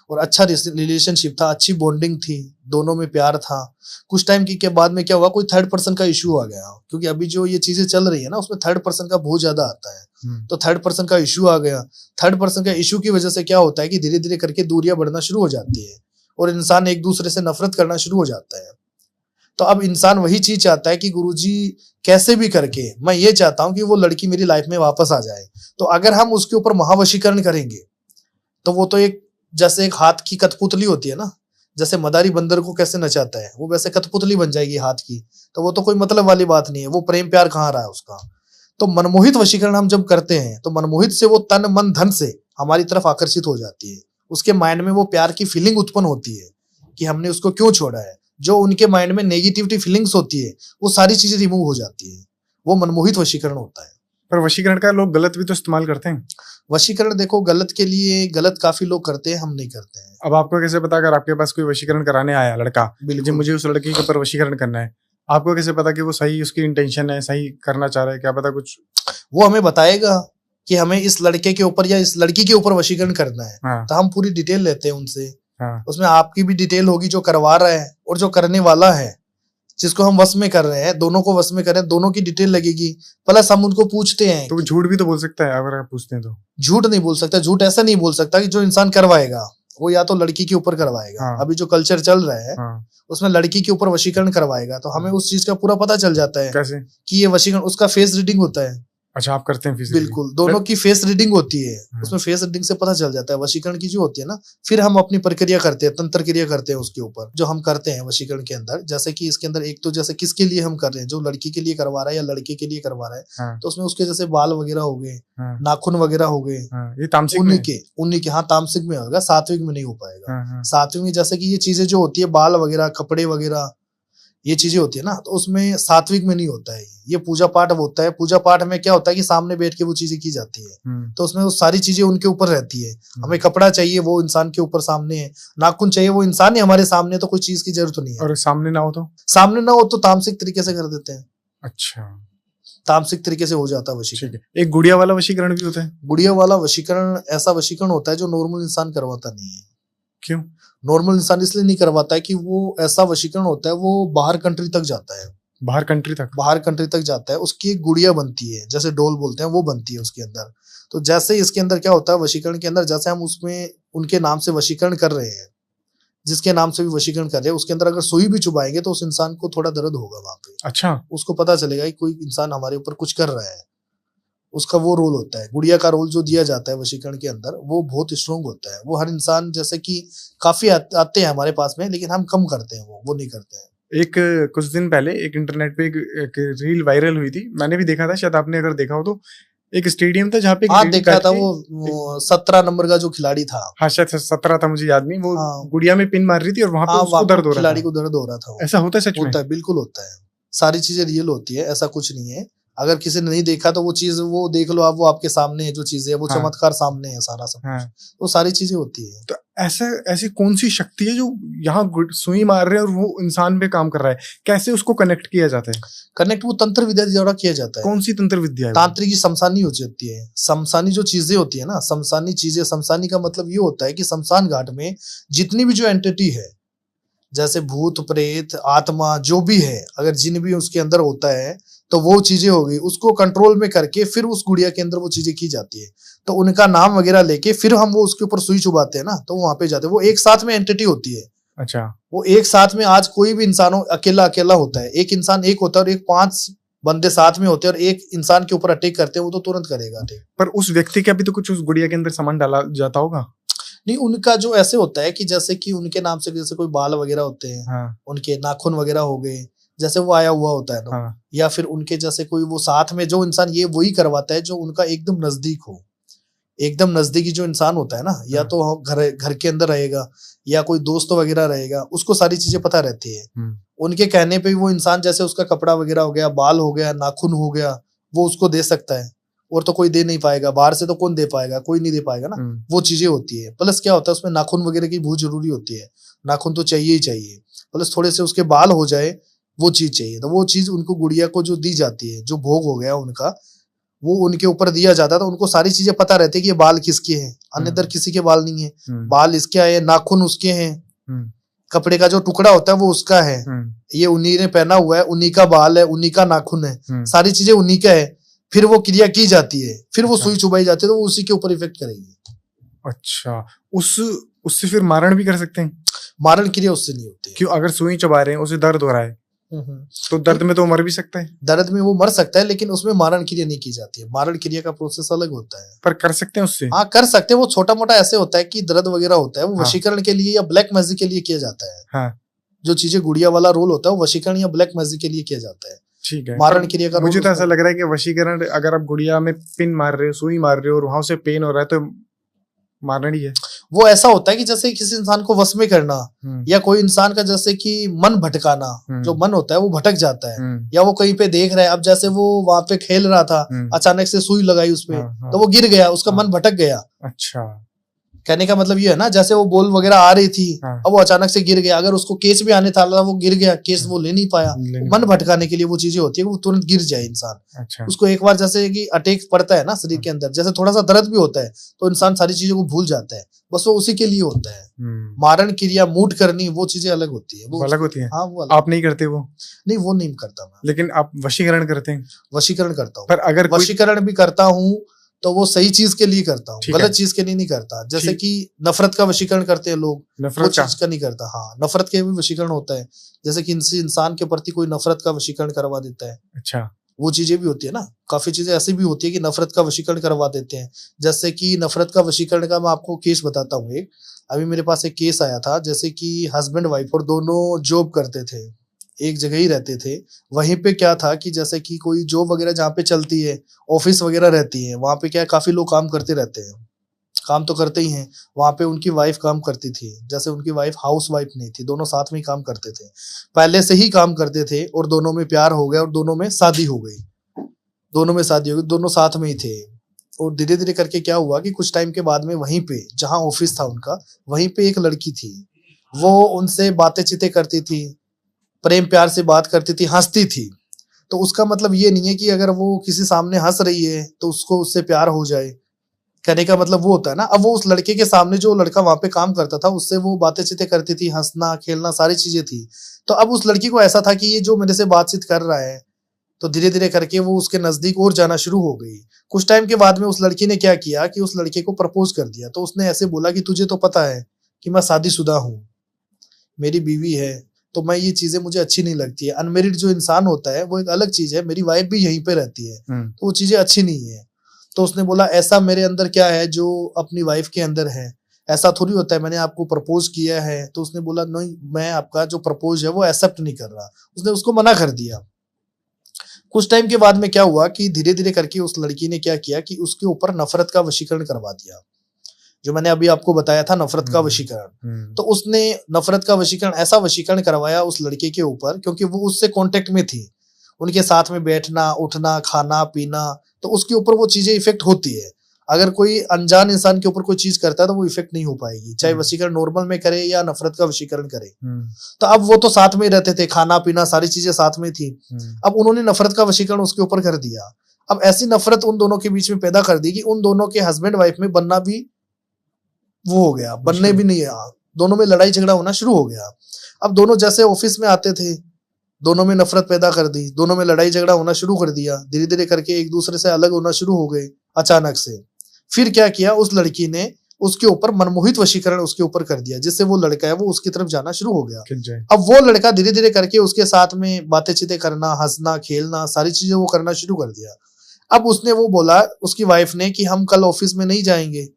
और अच्छा रिलेशनशिप था, अच्छी बॉन्डिंग थी, दोनों में प्यार था। कुछ टाइम के बाद में क्या हुआ, कोई थर्ड पर्सन का इशू आ गया, क्योंकि अभी जो ये चीजें चल रही है ना उसमें थर्ड पर्सन का बहुत ज्यादा आता है। तो थर्ड पर्सन का इशू आ गया। थर्ड पर्सन का इशू की वजह से क्या होता है कि धीरे धीरे करके दूरियां बढ़ना शुरू हो जाती है और इंसान एक दूसरे से नफरत करना शुरू हो जाता है। तो अब इंसान वही चीज चाहता है कि गुरुजी कैसे भी करके मैं ये चाहता हूं कि वो लड़की मेरी लाइफ में वापस आ जाए। तो अगर हम उसके ऊपर महावशीकरण करेंगे तो वो तो एक जैसे एक हाथ की कठपुतली होती है ना, जैसे मदारी बंदर को कैसे नचाता है, वो वैसे कठपुतली बन जाएगी हाथ की। तो वो तो कोई मतलब वाली बात नहीं है, वो प्रेम प्यार कहाँ रहा है उसका। तो मनमोहित वशीकरण हम जब करते हैं तो मनमोहित से वो तन मन धन से हमारी तरफ आकर्षित हो जाती है। उसके माइंड में वो प्यार की फीलिंग उत्पन्न होती है कि हमने उसको क्यों छोड़ा है। जो उनके माइंड में नेगेटिविटी फीलिंग्स होती है वो सारी चीजें रिमूव हो जाती है। वो मनमोहित वशीकरण होता है। पर वशीकरण का लोग गलत भी तो इस्तेमाल करते हैं। वशीकरण देखो गलत के लिए गलत काफी लोग करते हैं, हम नहीं करते हैं। अब आपको कैसे पता अगर आपके पास कोई वशीकरण कराने आया लड़का, बिल्कुल। मुझे उस लड़के के ऊपर वशीकरण करना है, आपको कैसे पता कि वो सही उसकी इंटेंशन है, सही करना चाह रहा है? क्या पता कुछ वो हमें बताएगा कि हमें इस लड़के के ऊपर या इस लड़की के ऊपर वशीकरण करना है। हाँ। तो हम पूरी डिटेल लेते हैं उनसे। हाँ। उसमें आपकी भी डिटेल होगी जो करवा रहा है और जो करने वाला है, जिसको हम वश में कर रहे हैं, दोनों को वश में कर रहे हैं, दोनों की डिटेल लगेगी। प्लस हम उनको पूछते हैं। तो झूठ भी तो बोल सकता है अगर आप पूछते हैं तो? झूठ नहीं बोल सकता। झूठ ऐसा नहीं बोल सकता कि जो इंसान करवाएगा वो या तो लड़की के ऊपर करवाएगा। हाँ। अभी जो कल्चर चल रहा है हाँ। उसमें लड़की के ऊपर वशीकरण करवाएगा, तो हमें उस चीज का पूरा पता चल जाता है। कैसे? कि ये वशीकरण, उसका फेस रीडिंग होता है। अच्छा, आप करते हैं फिजिकली? बिल्कुल, दोनों की फेस रीडिंग होती है। उसमें फेस रीडिंग से पता चल जाता है वशीकरण की जो होती है ना। फिर हम अपनी प्रक्रिया करते हैं, तंत्र क्रिया करते हैं उसके ऊपर जो हम करते हैं वशीकरण के अंदर। जैसे कि इसके अंदर एक तो जैसे किसके लिए हम कर रहे हैं, जो लड़की के लिए करवा रहा है या लड़के के लिए करवा रहा है। हाँ। तो उसमें उसके जैसे बाल वगैरह हो गए, हाँ। नाखून वगैरह हो गए, हाँ। ये तामसिक में? उन्हीं के हाँ तामसिक में होगा, सात्विक में नहीं हो पाएगा। हाँ। सात्विक में जैसे कि ये चीजें जो होती है, बाल वगैरह, कपड़े वगैरह, ये चीजें होती है ना, तो उसमें सात्विक में नहीं होता है। ये पूजा पाठ होता है। पूजा पाठ में क्या होता है कि सामने बैठ के वो चीजें की जाती है। तो उसमें वो सारी चीजें उनके ऊपर रहती है। हमें कपड़ा चाहिए, वो इंसान के ऊपर सामने है। नाखून चाहिए, वो इंसान ही हमारे सामने, तो कोई चीज की जरूरत नहीं है। और सामने ना हो तो? सामने ना हो तो तामसिक तरीके से कर देते हैं। अच्छा, तामसिक तरीके से हो जाता है वशीकरण। एक गुड़िया वाला वशीकरण भी होता है? गुड़िया वाला वशीकरण ऐसा वशीकरण होता है जो नॉर्मल इंसान करवाता नहीं है। क्यों? नॉर्मल इंसान इसलिए नहीं करवाता है कि वो ऐसा वशीकरण होता है, वो बाहर कंट्री तक जाता है। बाहर कंट्री तक? बाहर कंट्री तक जाता है। उसकी एक गुड़िया बनती है, जैसे डोल बोलते हैं, वो बनती है उसके अंदर। तो जैसे इसके अंदर क्या होता है वशीकरण के अंदर, जैसे हम उसमें उनके नाम से वशीकरण कर रहे हैं, जिसके नाम से भी वशीकरण कर रहे हैं, उसके अंदर अगर सुई भी चुभाएंगे तो उस इंसान को थोड़ा दर्द होगा वहां पे। अच्छा। उसको पता चलेगा कि कोई इंसान हमारे ऊपर कुछ कर रहा है। उसका वो रोल होता है। गुड़िया का रोल जो दिया जाता है वशीकरण के अंदर, वो बहुत स्ट्रोंग होता है। वो हर इंसान, जैसे कि काफी आते हैं हमारे पास में, लेकिन हम कम करते हैं, वो नहीं करते हैं। एक कुछ दिन पहले एक इंटरनेट पे एक रील वायरल हुई थी, मैंने भी देखा था, शायद आपने अगर देखा हो तो। एक स्टेडियम था जहाँ पे हाँ देखा था, वो 17 नंबर का जो खिलाड़ी था। हाँ शायद 17 था, मुझे याद नहीं। वो हाँ। गुड़िया में पिन मार रही थी और वहां पे उसको दर्द हो रहा था। खिलाड़ी को दर्द हो रहा था। ऐसा होता है सच में? होता है, बिल्कुल होता है। सारी चीजें रियल होती है, ऐसा कुछ नहीं है। अगर किसी ने नहीं देखा तो वो चीज वो देख लो आप, वो आपके सामने है जो चीजें है, वो हाँ। चमत्कार सामने है सारा सब। हाँ। वो सारी चीजें होती है। तो ऐसी कौन सी शक्ति है जो यहाँ सुई मार रहे हैं और वो इंसान पे काम कर रहा है? कैसे उसको कनेक्ट किया जाता है? कनेक्ट वो तंत्र विद्या द्वारा किया जाता है। कौन सी तंत्र विद्या है? तांत्रिक शमशानी हो जाती है। शमशानी जो चीजें होती है ना, शमशानी चीजें, शमशानी का मतलब ये होता है कि शमशान घाट में जितनी भी जो एंटिटी है, जैसे भूत प्रेत आत्मा जो भी है, अगर जिन भी उसके अंदर होता है, तो वो चीजें होगी, उसको कंट्रोल में करके फिर उस गुड़िया के अंदर वो चीजें की जाती है। तो उनका नाम वगैरह लेके फिर हम वो उसके ऊपर सुई चुभाते हैं ना, तो वहां पे जाते हैं। वो एक साथ में एंटिटी होती है। अच्छा। वो एक साथ में, आज कोई भी इंसान हो, अकेला अकेला होता है, एक इंसान एक होता है और एक 5 बंदे साथ में होते हैं और एक इंसान के ऊपर अटैक करते हैं, वो तो तुरंत करेगा अटैक। पर उस व्यक्ति का भी तो कुछ उस गुड़िया के अंदर सामान डाला जाता होगा? नहीं, उनका जो ऐसे होता है कि जैसे कि उनके नाम से जैसे कोई बाल वगैरह होते हैं। हाँ। उनके नाखून वगैरह हो गए, जैसे वो आया हुआ होता है ना। हाँ। या फिर उनके जैसे कोई वो साथ में जो इंसान, ये वही करवाता है जो उनका एकदम नजदीक हो। एकदम नजदीकी जो इंसान होता है ना, या तो घर के अंदर रहेगा या कोई दोस्त वगैरह रहेगा, उसको सारी चीजें पता रहती है। उनके कहने पे वो इंसान, जैसे उसका कपड़ा वगैरह हो गया, बाल हो गया, नाखून हो गया, वो उसको दे सकता है। और तो कोई दे नहीं पाएगा, बाहर से तो कौन दे पाएगा, कोई नहीं दे पाएगा ना। वो चीजें होती है। प्लस क्या होता है उसमें, नाखून वगैरह की बहुत जरूरी होती है। नाखून तो चाहिए ही चाहिए। प्लस थोड़े से उसके बाल हो जाए, वो चीज चाहिए। तो वो चीज उनको गुड़िया को जो दी जाती है, जो भोग हो गया उनका, वो उनके ऊपर दिया जाता है। तो उनको सारी चीजें पता रहती है कि ये बाल किसके हैं, अन्यतर किसी के बाल नहीं है। बाल इसके आए, नाखून उसके हैं, कपड़े का जो टुकड़ा होता है वो उसका है, ये उन्हीं ने पहना हुआ है, उन्हीं का बाल है, उन्हीं का नाखून है, सारी चीजें उन्हीं का है। फिर वो क्रिया की जाती है, फिर वो सुई चुभाई जाती है, तो वो उसी के ऊपर इफेक्ट करेगी। अच्छा, उससे फिर मारण भी कर सकते हैं? मारण क्रिया उससे नहीं होती। क्यों? अगर सुई चबा रहे हैं, उसे दर्द हो रहा है तो दर्द में तो मर भी सकता है। दर्द में वो मर सकता है, लेकिन उसमें मारण क्रिया नहीं की जाती है। मारण क्रिया का प्रोसेस अलग होता है। पर कर सकते हैं उससे? हाँ, कर सकते हैं। वो छोटा मोटा ऐसे होता है कि दर्द वगैरह होता है, वो हाँ। वशीकरण के लिए या ब्लैक मैजिक के लिए किया जाता है। हाँ। जो चीजें गुड़िया वाला रोल होता है वो वशीकरण या ब्लैक मैजिक के लिए किया जाता है। ठीक है। मारण क्रिया का मुझे तो ऐसा लग रहा है कि वशीकरण, अगर आप गुड़िया में पिन मार रहे हो, सुई मार रहे हो और वहां से पेन हो रहा है, तो मारण ही है। वो ऐसा होता है कि जैसे किसी इंसान को वश में करना, या कोई इंसान का जैसे कि मन भटकाना, जो मन होता है वो भटक जाता है, या वो कहीं पे देख रहा है। अब जैसे वो वहां पे खेल रहा था, अचानक से सुई लगाई उसपे, तो वो गिर गया, उसका मन भटक गया। अच्छा, कहने का मतलब ये है ना, जैसे वो बॉल वगैरह आ रही थी, अब वो अचानक से गिर गया। अगर उसको केस भी आने था, वो गिर गया, केस वो ले नहीं पाया। मन भटकाने के लिए वो चीजें होती है, वो तुरंत गिर जाए इंसान। अच्छा। उसको एक बार जैसे कि अटैक पड़ता है ना शरीर के अंदर, जैसे थोड़ा सा दर्द भी होता है, तो इंसान सारी चीजों को भूल जाता है। बस वो उसी के लिए होता है। मारण क्रिया, मूड करनी, वो चीजें अलग होती है। वो अलग होती है। हाँ, वो अलग। आप नहीं करते वो? नहीं, वो नहीं करता मैं। लेकिन आप वशीकरण करते हैं? वशीकरण करता हूँ। पर अगर वशीकरण भी करता हूँ तो वो सही चीज के लिए करता हूँ, गलत चीज के लिए नहीं करता। जैसे कि नफरत का वशीकरण करते हैं लोग, वो चीज का नहीं करता। हाँ, नफरत के भी वशीकरण होता है। जैसे कि इंसान के प्रति कोई नफरत का वशीकरण करवा देता है। अच्छा, वो चीजें भी होती है ना। काफी चीजें ऐसी भी होती है कि नफरत का वशीकरण करवा देते हैं। जैसे कि नफरत का वशीकरण का मैं आपको केस बताता हूँ। एक अभी मेरे पास एक केस आया था, जैसे कि हस्बैंड वाइफ और दोनों जॉब करते थे, एक जगह ही रहते थे। वहीं पे क्या था कि जैसे कि कोई जॉब वगैरह जहाँ पे चलती है, ऑफिस वगैरह रहती है, वहां पे क्या है, काफी लोग काम करते रहते हैं, काम तो करते ही हैं। वहां पे उनकी वाइफ काम करती थी। जैसे उनकी वाइफ हाउस वाइफ नहीं थी, दोनों साथ में ही काम करते थे, पहले से ही काम करते थे, और दोनों में प्यार हो गया और दोनों में शादी हो गई। दोनों साथ में ही थे। और धीरे धीरे करके क्या हुआ कि कुछ टाइम के बाद में वहीं पे जहाँ ऑफिस था उनका, वहीं पे एक लड़की थी। वो उनसे बातें चीतें करती थी, प्रेम प्यार से बात करती थी, हंसती थी। तो उसका मतलब ये नहीं है कि अगर वो किसी सामने हंस रही है तो उसको उससे प्यार हो जाए। कहने का मतलब वो होता है ना। अब वो उस लड़के के सामने, जो लड़का वहां पे काम करता था, उससे वो बातें चीतें करती थी, हंसना खेलना सारी चीजें थी। तो अब उस लड़की को ऐसा था कि ये जो मेरे से बातचीत कर रहा है, तो धीरे धीरे करके वो उसके नजदीक और जाना शुरू हो गई। कुछ टाइम के बाद में उस लड़की ने क्या किया कि उस लड़के को प्रपोज कर दिया। तो उसने ऐसे बोला कि तुझे तो पता है कि मैं शादीशुदा हूँ, मेरी बीवी है, तो मैं ये चीजें मुझे अच्छी नहीं लगती है। अनमेरिड जो इंसान होता है वो एक अलग चीज है, मेरी वाइफ भी यहीं पे रहती है, तो वो चीजें अच्छी नहीं है। तो उसने बोला ऐसा मेरे अंदर क्या है जो अपनी वाइफ के अंदर है, ऐसा थोड़ी होता है, मैंने आपको प्रपोज किया है। तो उसने बोला नहीं, मैं आपका जो प्रपोज है वो एक्सेप्ट नहीं कर रहा। उसने उसको मना कर दिया। कुछ टाइम के बाद में क्या हुआ कि धीरे धीरे करके उस लड़की ने क्या किया कि उसके ऊपर नफरत का वशीकरण करवा दिया, जो मैंने अभी आपको बताया था, नफरत का वशीकरण। तो उसने नफरत का वशीकरण, ऐसा वशीकरण करवाया उस लड़के के ऊपर, क्योंकि वो उससे कांटेक्ट में थी, उनके साथ में बैठना उठना खाना पीना, तो उसके ऊपर वो चीजें इफेक्ट होती है। अगर कोई अनजान इंसान के ऊपर कोई चीज करता है तो वो इफेक्ट नहीं हो पाएगी, चाहे वशीकरण नॉर्मल में करे या नफरत का वशीकरण करे। तो अब वो तो साथ में रहते थे, खाना पीना सारी चीजें साथ में थी। अब उन्होंने नफरत का वशीकरण उसके ऊपर कर दिया। अब ऐसी नफरत उन दोनों के बीच में पैदा कर दी कि उन दोनों के हस्बैंड वाइफ में बनना भी वो हो गया, बनने भी नहीं आया, दोनों में लड़ाई झगड़ा होना शुरू हो गया। अब दोनों जैसे ऑफिस में आते थे, दोनों में नफरत पैदा कर दी, दोनों में लड़ाई झगड़ा होना शुरू कर दिया। धीरे धीरे करके एक दूसरे से अलग होना शुरू हो गए अचानक से। फिर क्या किया, उस लड़की ने उसके ऊपर मनमोहित वशीकरण उसके ऊपर कर दिया, जिससे वो लड़का है वो उसकी तरफ जाना शुरू हो गया। अब वो लड़का धीरे धीरे करके उसके साथ में बातें चीतें करना, हंसना खेलना सारी चीजें वो करना शुरू कर दिया। अब उसने वो बोला उसकी वाइफ ने कि हम कल ऑफिस में नहीं जाएंगे,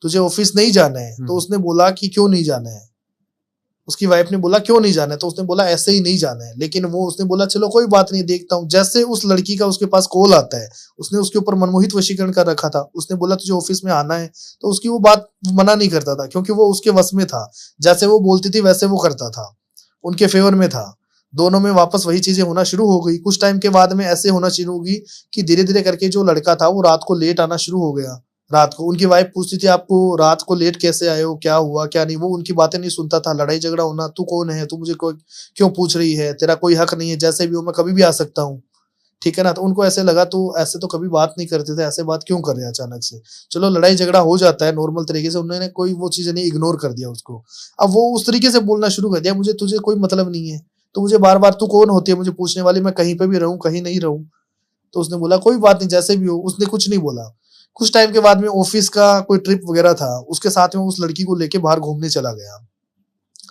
तुझे ऑफिस नहीं जाना है। तो उसने बोला कि क्यों नहीं जाना है। उसकी वाइफ ने बोला क्यों नहीं जाना है, तो उसने बोला ऐसे ही नहीं जाना है। लेकिन वो उसने बोला चलो कोई बात नहीं, देखता हूँ। जैसे उस लड़की का उसके पास कॉल आता है, उसने उसके ऊपर मनमोहित वशीकरण कर रखा था, उसने बोला तुझे ऑफिस में आना है, तो उसकी वो बात मना नहीं करता था, क्योंकि वो उसके वश में था। जैसे वो बोलती थी वैसे वो करता था, उनके फेवर में था। दोनों में वापस वही चीजें होना शुरू हो गई। कुछ टाइम के बाद में ऐसे होना शुरू होगी कि धीरे धीरे करके जो लड़का था वो रात को लेट आना शुरू हो गया। रात को उनकी वाइफ पूछती थी आपको रात को लेट कैसे आए हो, क्या हुआ क्या नहीं, वो उनकी बातें नहीं सुनता था। लड़ाई झगड़ा होना, तू कौन है, तू मुझे क्यों पूछ रही है, तेरा कोई हक नहीं है, जैसे भी हो मैं कभी भी आ सकता हूँ, ठीक है ना। तो उनको ऐसे लगा तो ऐसे तो कभी बात नहीं करते थे, ऐसे बात क्यों कर रहे हैं अचानक से। चलो लड़ाई झगड़ा हो जाता है नॉर्मल तरीके से, उन्होंने कोई वो चीजें नहीं, इग्नोर कर दिया उसको। अब वो उस तरीके से बोलना शुरू कर दिया, मुझे तुझे कोई मतलब नहीं है, तो मुझे बार बार तू कौन होती है मुझे पूछने वाली, मैं कहीं पे भी रहूं कहीं नहीं रहूं। तो उसने बोला कोई बात नहीं जैसे भी हो, उसने कुछ नहीं बोला। कुछ टाइम के बाद में ऑफिस का कोई ट्रिप वगैरह था, उसके साथ में उस लड़की को लेके बाहर घूमने चला गया।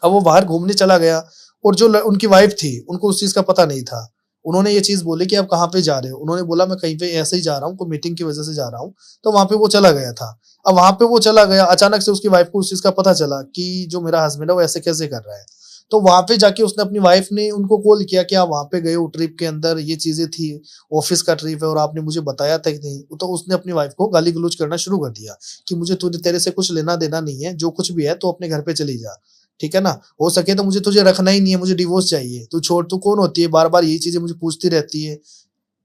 अब वो बाहर घूमने चला गया, और जो उनकी वाइफ थी उनको उस चीज का पता नहीं था। उन्होंने ये चीज बोली कि आप कहाँ पे जा रहे हो, उन्होंने बोला मैं कहीं पे ऐसे ही जा रहा हूँ, कोई मीटिंग की वजह से जा रहा हूँ। तो वहां पे वो चला गया था। अब वहां पे वो चला गया, अचानक से उसकी वाइफ को उस चीज का पता चला कि जो मेरा हस्बैंड है वो ऐसे कैसे कर रहा है। तो वहां पे जाके उसने अपनी वाइफ ने उनको कॉल किया कि आप वहां पे गए हो ट्रिप के अंदर, ये चीजें थी, ऑफिस का ट्रिप है और आपने मुझे बताया था कि नहीं। तो उसने अपनी वाइफ को गाली गलौज करना शुरू कर दिया कि मुझे तेरे से कुछ लेना देना नहीं है, जो कुछ भी है तो अपने घर पे चली जा, ठीक है ना, हो सके तो मुझे तुझे रखना ही नहीं है, मुझे डिवोर्स चाहिए, तू छोड़, तू कौन होती है, बार बार यही चीजें मुझे पूछती रहती है,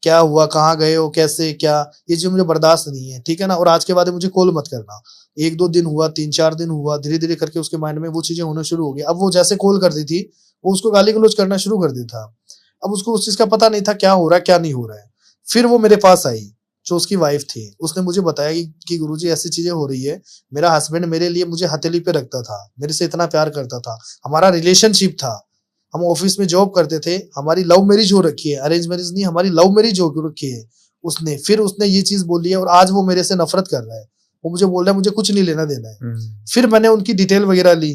क्या हुआ, कहाँ गए हो, कैसे क्या, ये चीज मुझे बर्दाश्त नहीं है, ठीक है ना, और आज के बाद मुझे कॉल मत करना। 1-2 दिन हुआ, 3-4 दिन हुआ, धीरे धीरे करके उसके माइंड में वो चीजें होना शुरू हो गई। अब वो जैसे कॉल करती थी वो उसको गाली गलौज करना शुरू कर देता था। अब उसको उस चीज का पता नहीं था क्या हो रहा है क्या नहीं हो रहा है। फिर वो मेरे पास आई, जो उसकी वाइफ थी, उसने मुझे बताया कि गुरुजी ऐसी चीजें हो रही है, मेरा हस्बैंड मेरे लिए मुझे हथेली पे रखता था, मेरे से इतना प्यार करता था, हमारा रिलेशनशिप था, हम ऑफिस में जॉब करते थे, हमारी लव मैरिज हो रखी है, अरेंज मैरिज नहीं, हमारी लव मैरिज हो रखी है उसने। फिर उसने ये चीज बोली है और आज वो मेरे से नफरत कर रहा है, वो मुझे बोल रहा है मुझे कुछ नहीं लेना देना है। फिर मैंने उनकी डिटेल वगैरह ली,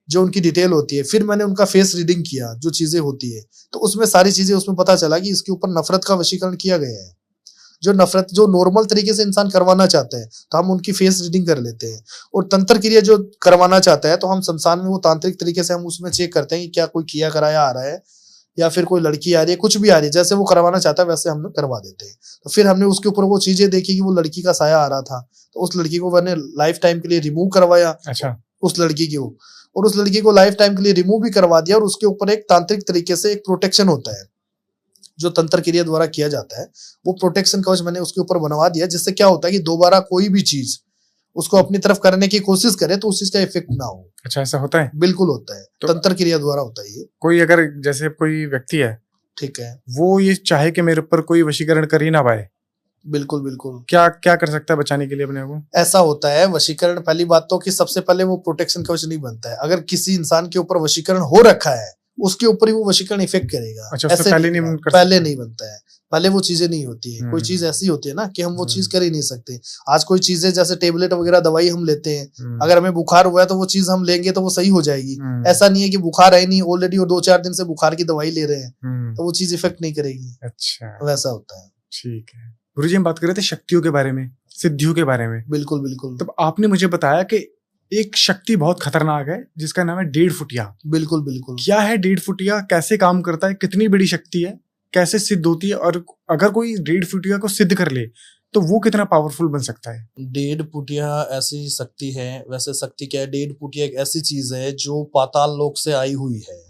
जो उनकी डिटेल होती है, फिर मैंने उनका फेस रीडिंग किया, जो चीजें होती है, तो उसमें सारी चीजें, उसमें पता चला कि इसके ऊपर नफरत का वशीकरण किया गया है। जो नफरत जो नॉर्मल तरीके से इंसान करवाना चाहता है तो हम उनकी फेस रीडिंग कर लेते हैं, और तंत्र क्रिया जो करवाना चाहता है तो हम शमशान में वो तांत्रिक तरीके से हम उसमें चेक करते हैं कि क्या कोई किया कराया आ रहा है या फिर कोई लड़की आ रही है, कुछ भी आ रही है, जैसे वो करवाना चाहता है वैसे हम करवा देते हैं। तो फिर हमने उसके ऊपर वो चीजें देखी कि वो लड़की का साया आ रहा था, तो उस लड़की को मैंने लाइफ टाइम के लिए रिमूव करवाया। अच्छा। उस लड़की को, और उस लड़की को लाइफ टाइम के लिए रिमूव भी करवा दिया, और उसके ऊपर एक तांत्रिक तरीके से एक प्रोटेक्शन होता है जो तंत्र क्रिया द्वारा किया जाता है, वो प्रोटेक्शन कवच मैंने उसके ऊपर बनवा दिया, जिससे क्या होता है कि दोबारा कोई भी चीज उसको अपनी तरफ करने की कोशिश करे तो उस चीज का इफेक्ट ना हो। अच्छा, ऐसा होता है? बिल्कुल होता है, तो तंत्र क्रिया द्वारा होता है ये। कोई अगर जैसे कोई व्यक्ति है, ठीक है, वो ये चाहे कि मेरे ऊपर कोई वशीकरण कर ही ना पाए, बिल्कुल बिल्कुल, क्या क्या कर सकता है बचाने के लिए अपने को? ऐसा होता है वशीकरण, पहली बात तो कि सबसे पहले वो प्रोटेक्शन कवच नहीं बनता है। अगर किसी इंसान के ऊपर वशीकरण हो रखा है उसके ऊपर ही वो वशीकरण इफेक्ट करेगा। अच्छा, ऐसे पहले नहीं बनता है, पहले वो चीजें नहीं होती है। कोई चीज ऐसी होती है ना कि हम वो चीज कर ही नहीं सकते। आज कोई चीजें जैसे टेबलेट वगैरह दवाई हम लेते हैं, अगर हमें बुखार हुआ है तो वो चीज हम लेंगे तो वो सही हो जाएगी। ऐसा नहीं है कि बुखार है नहीं, ऑलरेडी और 2-4 दिन से बुखार की दवाई ले रहे हैं तो वो चीज इफेक्ट नहीं करेगी। अच्छा, वैसा होता है। ठीक है गुरुजी, हम बात कर रहे थे शक्तियों के बारे में, सिद्धियों के बारे में। बिल्कुल बिल्कुल। तब आपने मुझे बताया कि एक शक्ति बहुत खतरनाक है जिसका नाम है 1.5 फुटिया। बिल्कुल बिल्कुल। क्या है 1.5 फुटिया, कैसे काम करता है, कितनी बड़ी शक्ति है, कैसे सिद्ध होती है, और अगर कोई 1.5 फुटिया को सिद्ध कर ले तो वो कितना पावरफुल बन सकता है? 1.5 फुटिया ऐसी शक्ति है। वैसे शक्ति क्या है, 1.5 फुटिया एक ऐसी चीज है जो पाताल लोक से आई हुई है,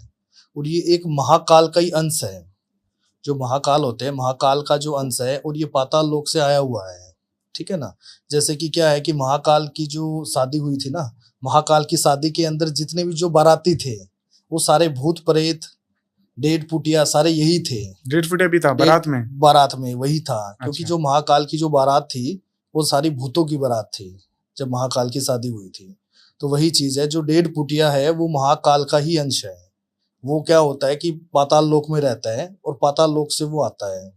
और ये एक महाकाल का ही अंश है। जो महाकाल होते हैं, महाकाल का जो अंश है, और ये पाताल लोक से आया हुआ है, ठीक है ना। जैसे कि क्या है कि महाकाल की जो शादी हुई थी ना, महाकाल की शादी के अंदर जितने भी जो बाराती थे वो सारे भूत प्रेत 1.5 फुटिया सारे यही थे। 1.5 फुटिया भी था बारात में वही था। क्योंकि अच्छा। जो महाकाल की जो बारात थी वो सारी भूतों की बारात थी जब महाकाल की शादी हुई थी। तो वही चीज है, जो 1.5 फुटिया है वो महाकाल का ही अंश है। वो क्या होता है कि पाताल लोक में रहता है और पाताल लोक से वो आता है,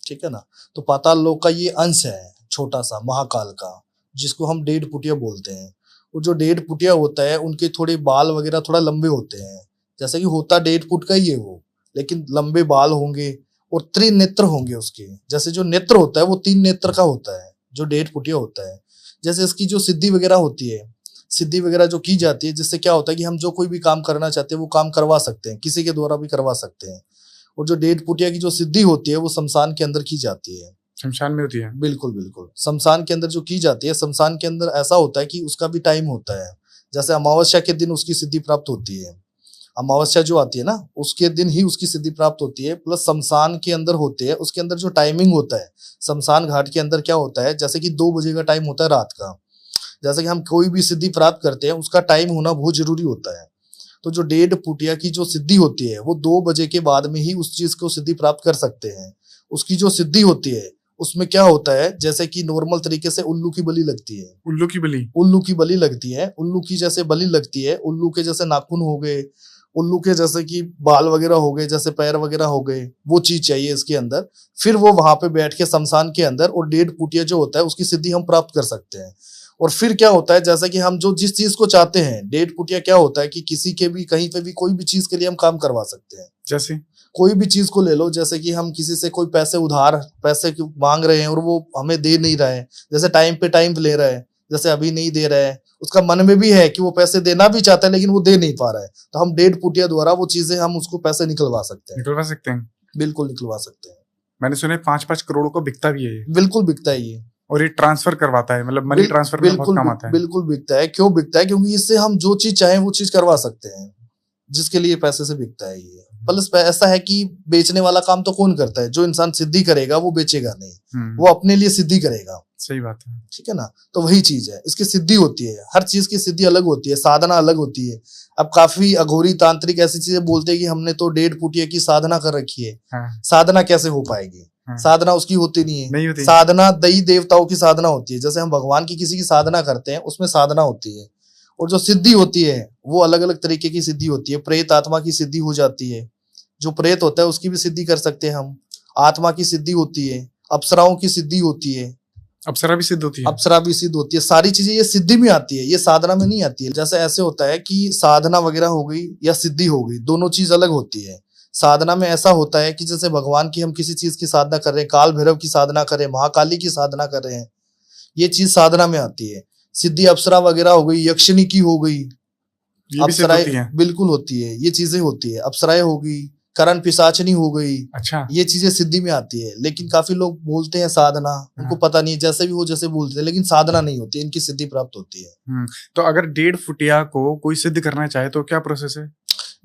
ठीक है ना। तो पाताल लोक का ये अंश है छोटा सा महाकाल का, जिसको हम 1.5 फुटिया बोलते हैं। और जो 1.5 फुटिया होता है उनके थोड़े बाल वगैरह थोड़ा लंबे होते हैं, जैसे कि होता 1.5 फुट का ही है वो, लेकिन लंबे बाल होंगे और त्रिनेत्र होंगे उसके। जैसे जो नेत्र होता है वो 3 नेत्र का होता है जो 1.5 फुटिया होता है। जैसे इसकी जो सिद्धि वगैरह होती है, सिद्धि वगैरह जो की जाती है, जिससे क्या होता है कि हम जो कोई भी काम करना चाहते हैं वो काम करवा सकते हैं, किसी के द्वारा भी करवा सकते हैं। और जो 1.5 फुटिया की जो सिद्धि होती है वो शमशान के अंदर की जाती है। शमशान में होती है? बिल्कुल बिल्कुल, शमशान के अंदर जो की जाती है। शमशान के अंदर ऐसा होता है कि उसका भी टाइम होता है। जैसे अमावस्या के दिन उसकी सिद्धि प्राप्त होती है, अमावस्या जो आती है ना उसके दिन ही उसकी सिद्धि प्राप्त होती है। प्लस शमशान के अंदर होते हैं, उसके अंदर जो टाइमिंग होता है शमशान घाट के अंदर क्या होता है, जैसे कि 2 बजे का टाइम होता है रात का। जैसे कि हम कोई भी सिद्धि प्राप्त करते हैं उसका टाइम होना बहुत जरूरी होता है। तो जो 1.5 फुटिया की जो सिद्धि होती है वो 2 बजे के बाद में ही उस चीज को सिद्धि प्राप्त कर सकते हैं। उसकी जो सिद्धि होती है उसमें क्या होता है, जैसे कि नॉर्मल तरीके से उल्लू की बलि लगती है। उल्लू की बलि? उल्लू की बलि लगती है। उल्लू की जैसे बलि लगती है, उल्लू के जैसे नाखून हो गए, उल्लू के जैसे कि बाल वगैरह हो गए, जैसे पैर वगैरह हो गए, वो चीज चाहिए इसके अंदर। फिर वो वहां पे बैठ के शमशान के अंदर और 1.5 फुटिया जो होता है उसकी सिद्धि हम प्राप्त कर सकते हैं। और फिर क्या होता है, जैसा कि हम जो जिस चीज को चाहते हैं, डेढ़ फुटिया क्या होता है कि किसी के भी कहीं पे भी कोई भी चीज के लिए हम काम करवा सकते हैं। जैसे कोई भी चीज को ले लो, जैसे कि हम किसी से कोई पैसे मांग रहे हैं और वो हमें दे नहीं रहा है, जैसे टाइम पे टाइम ले रहा है, जैसे अभी नहीं दे रहा है, उसका मन में भी है कि वो पैसे देना भी चाहता है लेकिन वो दे नहीं पा रहा है, तो हम डेढ़ फुटिया द्वारा वो चीजें हम उसको पैसे निकलवा सकते हैं। बिल्कुल निकलवा सकते हैं। मैंने सुना है 5-5 करोड़ को बिकता भी है ये। बिल्कुल बिकता है ये, और ये ट्रांसफर करवाता है, मतलब मनी ट्रांसफर में बहुत काम आता है। बिल्कुल बिकता है। क्यों बिकता है? क्योंकि इससे हम जो चीज चाहें वो चीज करवा सकते हैं, जिसके लिए पैसे से बिकता है ये। प्लस ऐसा है कि बेचने वाला काम तो कौन करता है? जो इंसान सिद्धि करेगा वो बेचेगा नहीं, वो अपने लिए सिद्धि करेगा। सही बात है, ठीक है ना? तो वही चीज है, इसकी सिद्धि होती है, हर चीज की सिद्धि अलग होती है, साधना अलग होती है। अब काफी अघोरी तांत्रिक ऐसी चीजें बोलते हैं कि हमने तो डेढ़ फुटिया की साधना कर रखी है। हाँ। साधना कैसे हो पाएगी? हाँ। साधना उसकी होती नहीं है, नहीं होती। साधना देवी देवताओं की साधना होती है। जैसे हम भगवान की किसी की साधना करते हैं उसमें साधना होती है, और जो सिद्धि होती है वो अलग अलग तरीके की सिद्धि होती है। प्रेत आत्मा की सिद्धि हो जाती है, जो प्रेत होता है उसकी भी सिद्धि कर सकते हैं हम। आत्मा की सिद्धि होती है, अप्सराओं की सिद्धि होती है, अप्सरा भी सिद्ध होती है। अप्सरा भी सिद्ध होती है। सारी चीजें ये सिद्धि में आती है, ये साधना में नहीं आती है। जैसे ऐसे होता है कि साधना वगैरह हो गई या सिद्धि हो गई, दोनों चीज अलग होती है। साधना में ऐसा होता है कि जैसे भगवान की हम किसी चीज की साधना कर रहे हैं, काल भैरव की साधना कर रहे हैं, महाकाली की साधना कर रहे हैं, ये चीज साधना में आती है। सिद्धि अप्सरा वगैरह हो गई, यक्षिणी की हो गई, अप्सराएं बिल्कुल होती है, ये चीजें होती है। अप्सराएं हो गई, करण पिशाचनी हो गई। अच्छा, ये चीजें सिद्धि में आती है। लेकिन काफी लोग बोलते हैं साधना, उनको पता नहीं, जैसे भी वो जैसे बोलते हैं, लेकिन साधना नहीं होती, इनकी सिद्धि प्राप्त होती है। तो अगर डेढ़ फुटिया को कोई सिद्ध करना चाहे तो क्या प्रोसेस है?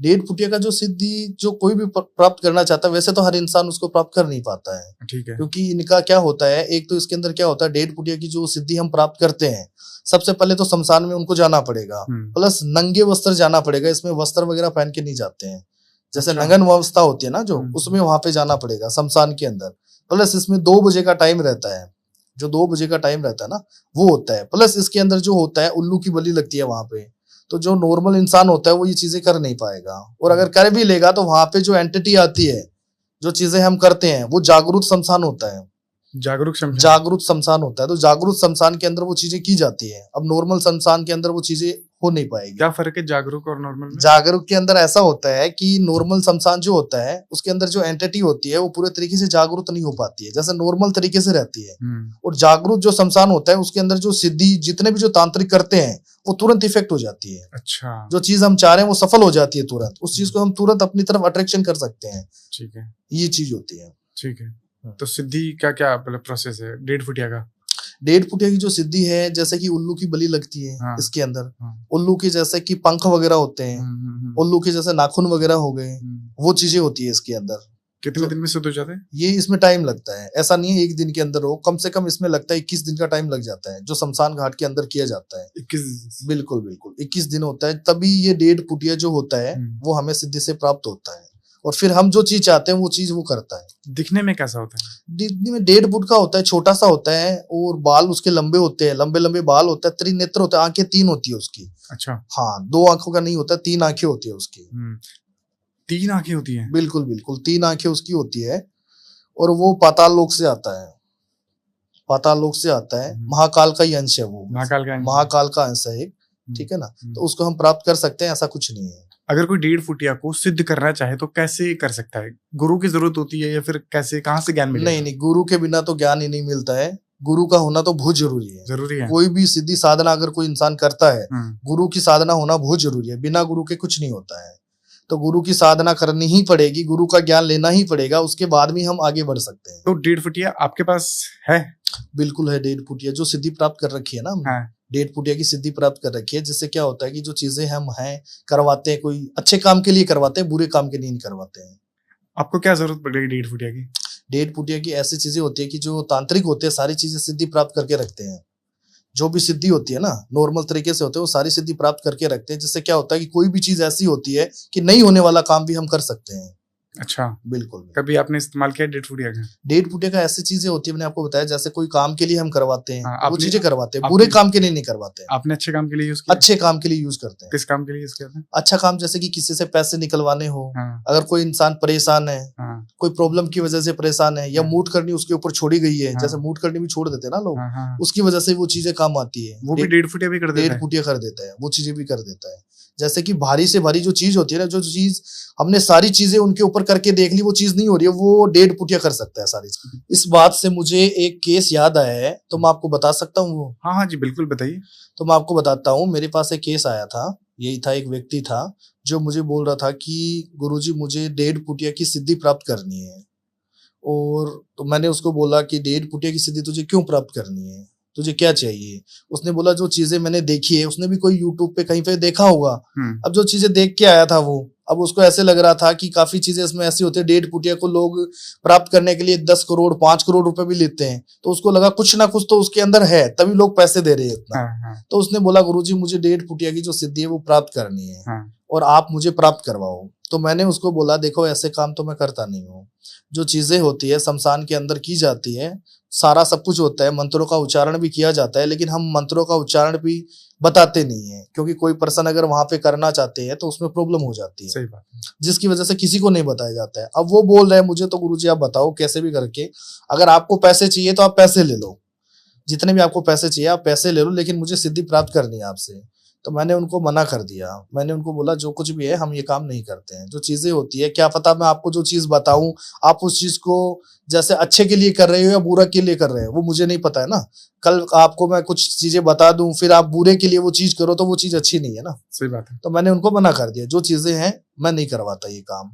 डेढ़ फुटिया का जो सिद्धि जो कोई भी प्राप्त करना चाहता है, वैसे तो हर इंसान उसको प्राप्त कर नहीं पाता है। ठीक है। क्योंकि इनका क्या होता है, एक तो इसके अंदर क्या होता है, डेढ़ फुटिया की जो सिद्धि हम प्राप्त करते हैं, सबसे पहले तो शमशान में उनको जाना पड़ेगा, प्लस नंगे वस्त्र जाना पड़ेगा। इसमें वस्त्र वगैरह पहन के नहीं जाते हैं, जैसे नंगन अवस्था होती है ना जो, उसमें वहां पे जाना पड़ेगा शमशान के अंदर। प्लस इसमें 2 बजे का टाइम रहता है, जो 2 बजे का टाइम रहता है ना वो होता है। प्लस इसके अंदर जो होता है उल्लू की बलि लगती है वहां पे, तो जो नॉर्मल इंसान होता है वो ये चीजें कर नहीं पाएगा। और अगर कर भी लेगा तो वहां पे जो एंटिटी आती है, जो चीजें हम करते हैं, वो जागरूक शमशान होता है। जागरूक शमशान होता है, तो जागरूक शमशान के अंदर वो चीजें की जाती है। अब नॉर्मल शमशान के अंदर वो चीजें हो नहीं पाएगी। क्या फर्क है जागरूक और नॉर्मल में? जागरूक के अंदर ऐसा होता है कि नॉर्मल शमशान जो होता है उसके अंदर जो एंटिटी होती है वो पूरे तरीके से जागरूक नहीं हो पाती है, जैसे नॉर्मल तरीके से रहती है। और जागरूक जो शमशान होता है उसके अंदर जो सिद्धि जितने भी जो तांत्रिक करते हैं वो तुरंत इफेक्ट हो जाती है। अच्छा, जो चीज हम चाह रहे हैं वो सफल हो जाती है तुरंत, उस चीज को हम तुरंत अपनी तरफ अट्रैक्शन कर सकते हैं। ठीक है, ये चीज होती है। ठीक है। तो सिद्धि क्या क्या प्रोसेस है डेढ़ फुटिया का? डेढ़ फुटिया की जो सिद्धि है, जैसे कि उल्लू की बलि लगती है। हाँ, इसके अंदर उल्लू के जैसे कि पंख वगैरह होते हैं, उल्लू के जैसे नाखून वगैरह हो गए, वो चीजें होती है इसके अंदर। कितने दिन में सिद्ध हो जाते हैं? ये इसमें टाइम लगता है, ऐसा नहीं है एक दिन के अंदर हो, कम से कम इसमें लगता है 21 दिन का टाइम लग जाता है, जो शमशान घाट के अंदर किया जाता है। 21? बिल्कुल बिल्कुल 21 दिन होता है, तभी ये डेढ़ फुटिया जो होता है वो हमें सिद्धि से प्राप्त होता है। और फिर हम जो चीज चाहते हैं वो चीज वो करता है। दिखने में कैसा होता है? दिखने में 1.5 फुट का होता है, छोटा सा होता है, और बाल उसके लंबे होते हैं, लंबे लंबे बाल होता है, त्रिनेत्र होता है, आंखें 3 होती है उसकी। अच्छा, हाँ, 2 आंखों का नहीं होता, 3 आंखें होती है उसकी। 3 आंखें होती हैं? बिल्कुल बिल्कुल 3 आंखें उसकी होती है। और वो पाताल लोक से आता है, पाताल लोक से आता है, महाकाल का ही अंश है वो, महाकाल का अंश है एक। ठीक है ना? तो उसको हम प्राप्त कर सकते हैं, ऐसा कुछ नहीं है। अगर कोई डेढ़ फुटिया को सिद्ध करना चाहे तो कैसे कर सकता है? गुरु की जरूरत होती है या फिर कैसे, कहाँ से ज्ञान मिलेगा? नहीं, गुरु के बिना तो ज्ञान ही नहीं मिलता है। गुरु का होना तो बहुत जरूरी है। कोई भी सिद्धि साधना अगर कोई इंसान करता है, गुरु की साधना होना बहुत जरूरी है। बिना गुरु के कुछ नहीं होता है। तो गुरु की साधना करनी ही पड़ेगी, गुरु का ज्ञान लेना ही पड़ेगा, उसके बाद भी हम आगे बढ़ सकते हैं। तो डेढ़ फुटिया आपके पास है? बिल्कुल है, डेढ़ फुटिया जो सिद्धि प्राप्त कर रखी है ना, हाँ। डेढ़ फुटिया की सिद्धि प्राप्त कर रखी है, जिससे क्या होता है कि जो चीजें हम हैं करवाते हैं, कोई अच्छे काम के लिए करवाते हैं, बुरे काम के लिए नहीं करवाते हैं। आपको क्या जरूरत पड़ेगी डेढ़ फुटिया की? डेढ़ फुटिया की ऐसी चीजें होती है कि जो तांत्रिक होते हैं सारी चीजें सिद्धि प्राप्त करके रखते हैं। जो भी सिद्धि होती है ना नॉर्मल तरीके से होते हैं, वो सारी सिद्धि प्राप्त करके रखते हैं, जिससे क्या होता है कि कोई भी चीज ऐसी होती है कि नहीं होने वाला काम भी हम कर सकते हैं। अच्छा, बिल्कुल। कभी आपने इस्तेमाल किया डेड फूडिया का? डेड पुटिया का ऐसी चीजें होती है, मैंने आपको बताया, जैसे कोई काम के लिए हम करवाते हैं, हाँ, वो आपने चीजें करवाते हैं, बुरे काम के लिए नहीं करवाते हैं, आपने अच्छे काम के लिए यूज किया? अच्छे काम के लिए यूज करते हैं। किस काम के लिए यूज किया था? अच्छा काम जैसे कि किसी से पैसे निकलवाने हो, हाँ, अगर कोई इंसान परेशान है, हाँ, कोई प्रॉब्लम की वजह से परेशान है, या हाँ। मूट करनी उसके ऊपर छोड़ी गई है, हाँ। जैसे मूट करनी भी छोड़ देते हैं ना लोग, हाँ, हाँ, उसकी वजह से वो चीजें काम आती है। वो भी डेड फूडिया भी कर देता डेड है? पुटिया कर देता है, वो चीजें भी कर देता है। जैसे कि भारी से भारी जो चीज होती है ना, जो चीज हमने सारी चीजें उनके ऊपर करके देख ली, वो चीज नहीं हो रही है, वो डेड पुटिया कर सकता है सारी चीज। इस बात से मुझे एक केस याद आया है, तो मैं आपको बता सकता हूँ वो? हाँ, हाँ जी, बिल्कुल बताइए। तो मैं आपको बताता हूँ। मेरे पास एक केस आया था, यही था, एक व्यक्ति था जो मुझे बोल रहा था कि गुरुजी मुझे डेड पुटिया की सिद्धि प्राप्त करनी है। और तो मैंने उसको बोला कि डेड पुटिया की सिद्धि तुझे क्यों प्राप्त करनी है, तुझे क्या चाहिए? उसने बोला जो चीजें मैंने देखी है, उसने भी कोई यूट्यूब पे कहीं पे देखा होगा। अब जो चीजें देख के आया था वो, अब उसको ऐसे लग रहा था कि काफी चीजें इसमें ऐसी होती है, डेड पुटिया को लोग प्राप्त करने के लिए 10 करोड़ 5 करोड़ रुपए भी लेते हैं, तो उसको लगा कुछ ना कुछ तो उसके अंदर है, तभी लोग पैसे दे रहे हैं इतना। हाँ, हाँ, तो उसने बोला गुरुजी मुझे डेड पुटिया की जो सिद्धि है वो प्राप्त करनी है, हाँ, और आप मुझे प्राप्त करवाओ। तो मैंने उसको बोला देखो ऐसे काम तो मैं करता नहीं हूँ, जो चीजें होती है शमशान के अंदर की जाती है, सारा सब कुछ होता है, मंत्रों का उच्चारण भी किया जाता है, लेकिन हम मंत्रों का उच्चारण भी बताते नहीं है, क्योंकि कोई पर्सन अगर वहां पे करना चाहते हैं तो उसमें प्रॉब्लम हो जाती है, सही बात है। जिसकी वजह से किसी को नहीं बताया जाता है। अब वो बोल रहे हैं मुझे तो गुरुजी आप बताओ कैसे भी करके, अगर आपको पैसे चाहिए तो आप पैसे ले लो, जितने भी आपको पैसे चाहिए आप पैसे ले लो, लेकिन मुझे सिद्धि प्राप्त करनी है आपसे। तो मैंने उनको मना कर दिया, मैंने उनको बोला जो कुछ भी है हम ये काम नहीं करते हैं। जो चीजें होती है, क्या पता मैं आपको जो चीज बताऊं आप उस चीज को जैसे अच्छे के लिए कर रहे हो या बुरा के लिए कर रहे हो, वो मुझे नहीं पता है ना। कल आपको मैं कुछ चीजें बता दूं फिर आप बुरे के लिए वो चीज करो तो वो चीज अच्छी नहीं है ना। सही बात है। तो मैंने उनको मना कर दिया, जो चीजें हैं मैं नहीं करवाता ये काम।